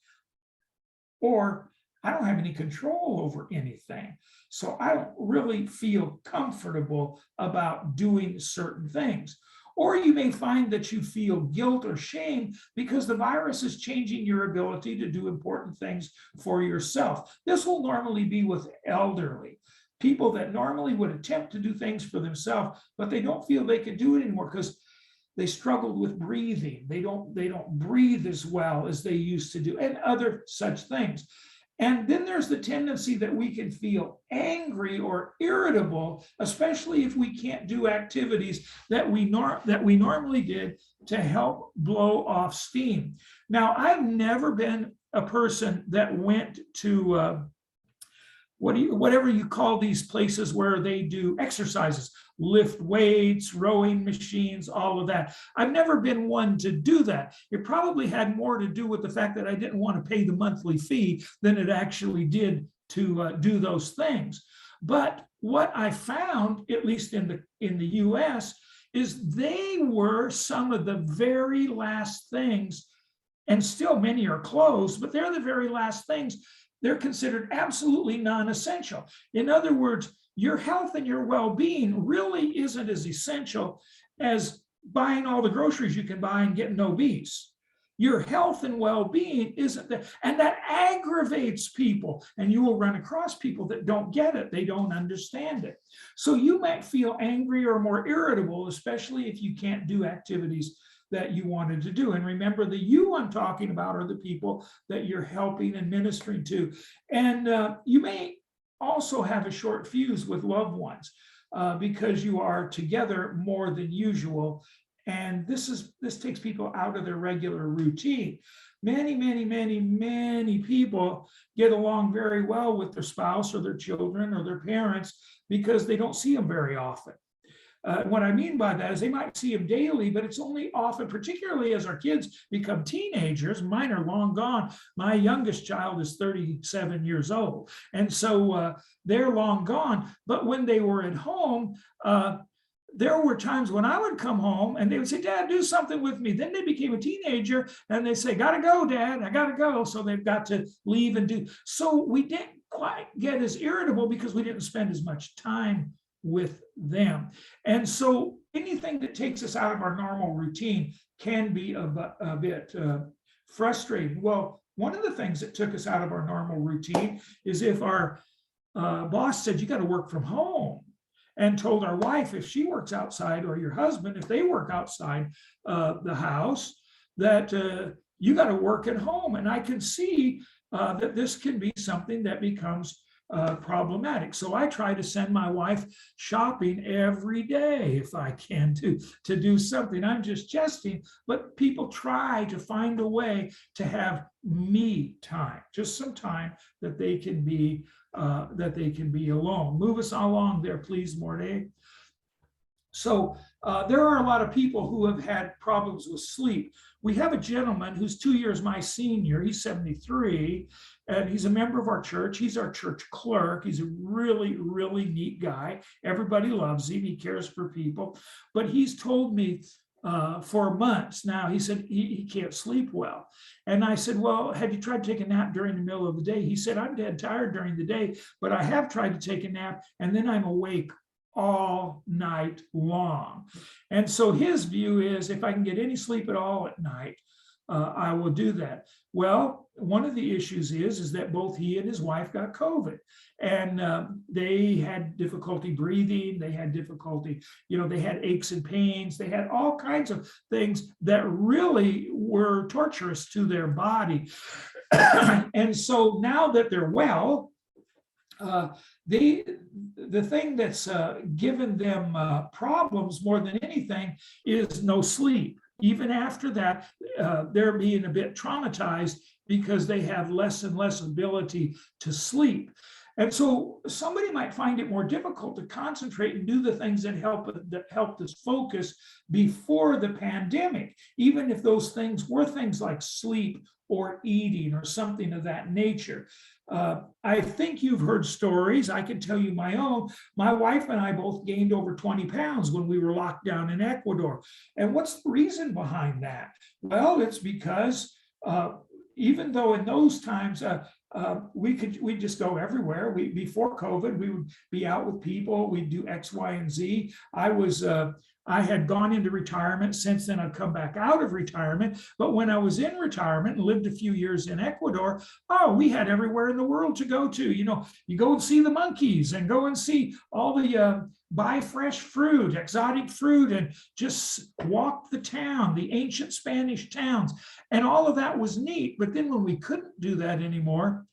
or I don't have any control over anything. So I don't really feel comfortable about doing certain things. Or you may find that you feel guilt or shame because the virus is changing your ability to do important things for yourself. This will normally be with elderly, people that normally would attempt to do things for themselves, but they don't feel they can do it anymore because they struggled with breathing. They don't breathe as well as they used to do, and other such things. And then there's the tendency that we can feel angry or irritable, especially if we can't do activities that we normally did to help blow off steam. Now, I've never been a person that went to whatever you call these places where they do exercises, lift weights, rowing machines, all of that. I've never been one to do that. It probably had more to do with the fact that I didn't want to pay the monthly fee than it actually did to do those things. But what I found, at least in the US, is they were some of the very last things, and still many are closed, but they're the very last things. They're considered absolutely non-essential. In other words, your health and your well-being really isn't as essential as buying all the groceries you can buy and getting obese. Your health and well-being isn't that, and that aggravates people. And you will run across people that don't get it. They don't understand it. So you might feel angry or more irritable, especially if you can't do activities that you wanted to do. And remember, the you I'm talking about are the people that you're helping and ministering to. And you may also have a short fuse with loved ones because you are together more than usual. And this takes people out of their regular routine. Many people get along very well with their spouse or their children or their parents because they don't see them very often. What I mean by that is they might see them daily, but it's only often, particularly as our kids become teenagers. Mine are long gone. My youngest child is 37 years old. And so they're long gone. But when they were at home, there were times when I would come home and they would say, Dad, do something with me. Then they became a teenager and they say, gotta go, Dad, I gotta go. So they've got to leave and do. So we didn't quite get as irritable because we didn't spend as much time with them. And so anything that takes us out of our normal routine can be a bit frustrating. Well, one of the things that took us out of our normal routine is if our boss said, you got to work from home, and told our wife, if she works outside, or your husband, if they work outside the house, that you got to work at home. And I can see that this can be something that becomes problematic. So I try to send my wife shopping every day if I can to do something. I'm just jesting, but people try to find a way to have me time, just some time that they can be alone. Move us along there, please, Mornay. So there are a lot of people who have had problems with sleep. We have a gentleman who's 2 years my senior. He's 73, and he's a member of our church. He's our church clerk. He's a really, really neat guy. Everybody loves him. He cares for people. But he's told me for months now. He said he can't sleep well. And I said, well, have you tried to take a nap during the middle of the day? He said, I'm dead tired during the day, but I have tried to take a nap and then I'm awake all night long. And so his view is, if I can get any sleep at all at night, I will do that. Well, one of the issues is that both he and his wife got COVID, and they had difficulty breathing. They had difficulty, they had aches and pains. They had all kinds of things that really were torturous to their body. And so now that they're well, the thing that's given them problems more than anything is no sleep. Even after that, they're being a bit traumatized because they have less and less ability to sleep. And so somebody might find it more difficult to concentrate and do the things that helped us focus before the pandemic, even if those things were things like sleep or eating or something of that nature. I think you've heard stories. I can tell you my own. My wife and I both gained over 20 pounds when we were locked down in Ecuador. And what's the reason behind that? Well, it's because even though in those times we just go everywhere. Before COVID, we would be out with people. We'd do X, Y, and Z. I had gone into retirement. Since then, I've come back out of retirement. But when I was in retirement and lived a few years in Ecuador, we had everywhere in the world to go to. You go and see the monkeys and go and see all the buy fresh fruit, exotic fruit, and just walk the town, the ancient Spanish towns. And all of that was neat. But then when we couldn't do that anymore,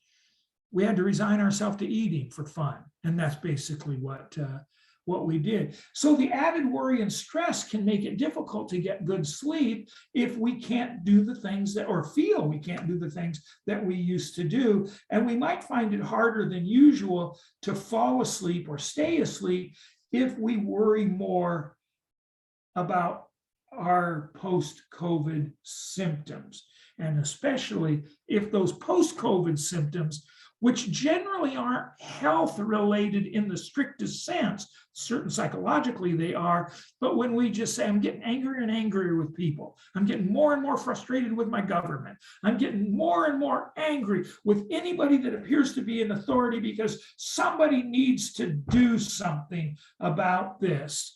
we had to resign ourselves to eating for fun. And that's basically what we did. So the added worry and stress can make it difficult to get good sleep if we can't do the things or feel we can't do the things that we used to do. And we might find it harder than usual to fall asleep or stay asleep if we worry more about our post-COVID symptoms. And especially if those post-COVID symptoms, which generally aren't health related in the strictest sense, certain psychologically they are, but when we just say, I'm getting angrier and angrier with people, I'm getting more and more frustrated with my government, I'm getting more and more angry with anybody that appears to be in authority because somebody needs to do something about this.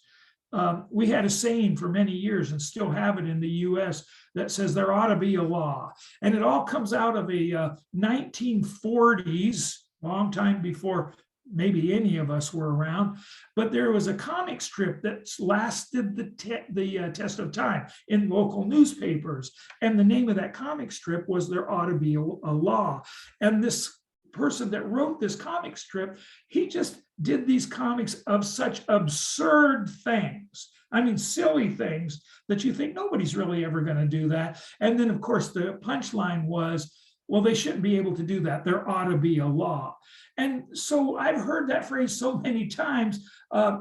We had a saying for many years and still have it in the US that says there ought to be a law. And it all comes out of a 1940s, long time before maybe any of us were around. But there was a comic strip that lasted the test of time in local newspapers. And the name of that comic strip was There Ought to Be a Law. And this person that wrote this comic strip, he just did these comics of such absurd things. I mean, silly things that you think nobody's really ever going to do that. And then, of course, the punchline was, well, they shouldn't be able to do that. There ought to be a law. And so I've heard that phrase so many times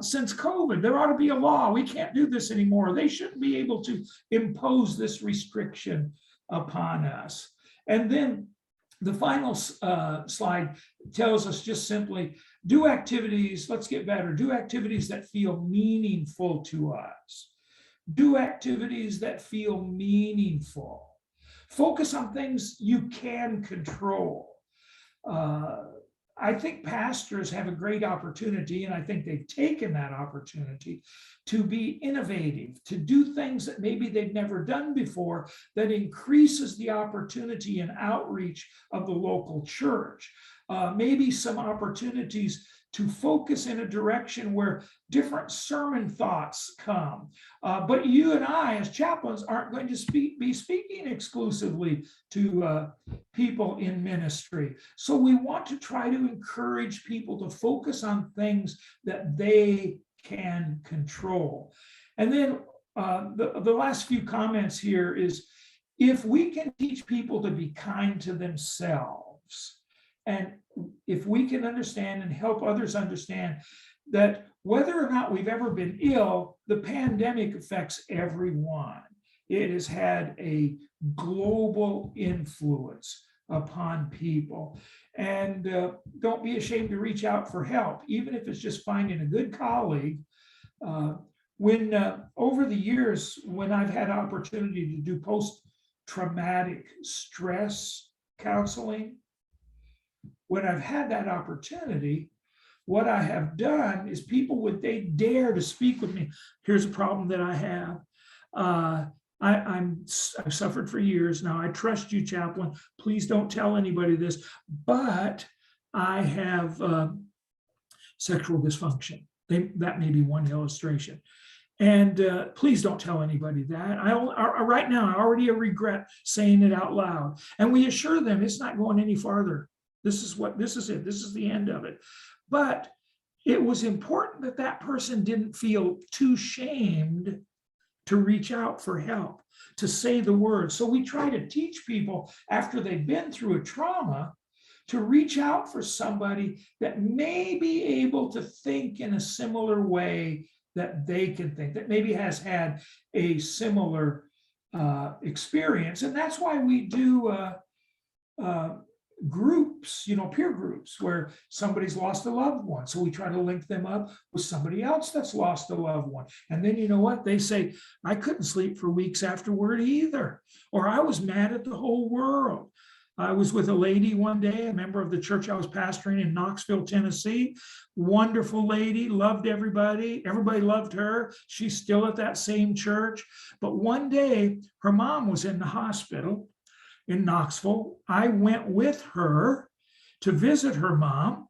since COVID. There ought to be a law. We can't do this anymore. They shouldn't be able to impose this restriction upon us. And then the final slide tells us just simply, do activities, let's get better, do activities that feel meaningful to us. Do activities that feel meaningful. Focus on things you can control. I think pastors have a great opportunity, and I think they've taken that opportunity to be innovative, to do things that maybe they've never done before that increases the opportunity and outreach of the local church. Maybe some opportunities to focus in a direction where different sermon thoughts come. But you and I, as chaplains, aren't going to be speaking exclusively to people in ministry. So we want to try to encourage people to focus on things that they can control. And then the last few comments here is, if we can teach people to be kind to themselves, and if we can understand and help others understand that whether or not we've ever been ill, the pandemic affects everyone. It has had a global influence upon people. And don't be ashamed to reach out for help, even if it's just finding a good colleague. when over the years, when I've had opportunity to do post-traumatic stress counseling, when I've had that opportunity, what I have done is people they dare to speak with me. Here's a problem that I have. I've suffered for years now. I trust you, Chaplain. Please don't tell anybody this, but I have sexual dysfunction. That may be one illustration. And please don't tell anybody that. Right now, I already regret saying it out loud. And we assure them it's not going any farther. This is it. This is the end of it. But it was important that that person didn't feel too shamed to reach out for help, to say the word. So we try to teach people after they've been through a trauma to reach out for somebody that may be able to think in a similar way that they can think, that maybe has had a similar experience. And that's why we do groups, peer groups, where somebody's lost a loved one. So we try to link them up with somebody else that's lost a loved one. And then you know what? They say, I couldn't sleep for weeks afterward either, or I was mad at the whole world. I was with a lady one day, a member of the church I was pastoring in Knoxville, Tennessee. Wonderful lady, loved everybody. Everybody loved her. She's still at that same church. But one day, her mom was in the hospital in Knoxville. I went with her to visit her mom.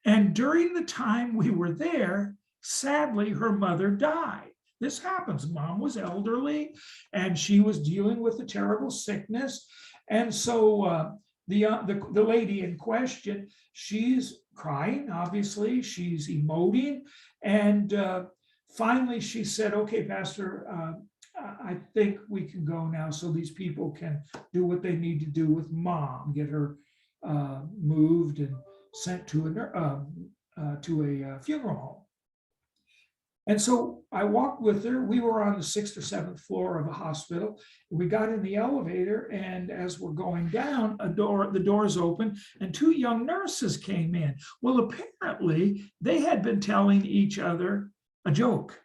And during the time we were there, sadly, her mother died. This happens. Mom was elderly and she was dealing with a terrible sickness. And so the lady in question, she's crying, obviously, she's emoting. And finally she said, okay, Pastor, I think we can go now so these people can do what they need to do with Mom, get her moved and sent to a funeral home. And so I walked with her. We were on the 6th or 7th floor of a hospital. We got in the elevator, and as we're going down, the doors open, and 2 young nurses came in. Well, apparently they had been telling each other a joke.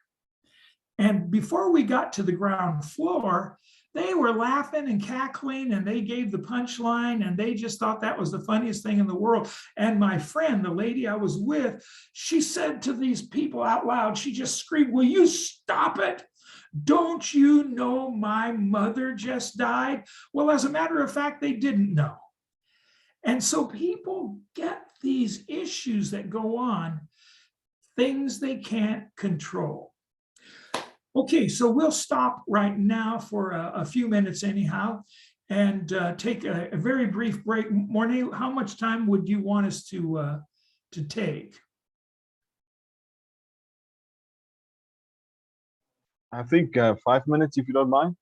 And before we got to the ground floor, they were laughing and cackling, and they gave the punchline, and they just thought that was the funniest thing in the world. And my friend, the lady I was with, she said to these people out loud, she just screamed, will you stop it? Don't you know my mother just died? Well, as a matter of fact, they didn't know. And so people get these issues that go on, things they can't control. Okay, so we'll stop right now for a few minutes anyhow, and take a very brief break. Mornay, how much time would you want us to take? I think 5 minutes, if you don't mind.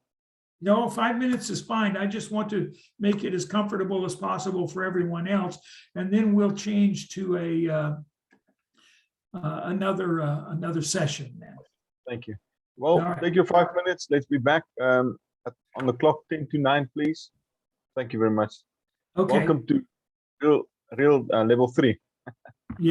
No, 5 minutes is fine. I just want to make it as comfortable as possible for everyone else, and then we'll change to another session then. Thank you. Well, right. Take your 5 minutes. Let's be back on the clock, 10 to 9, please. Thank you very much. Okay. Welcome to Real Level 3.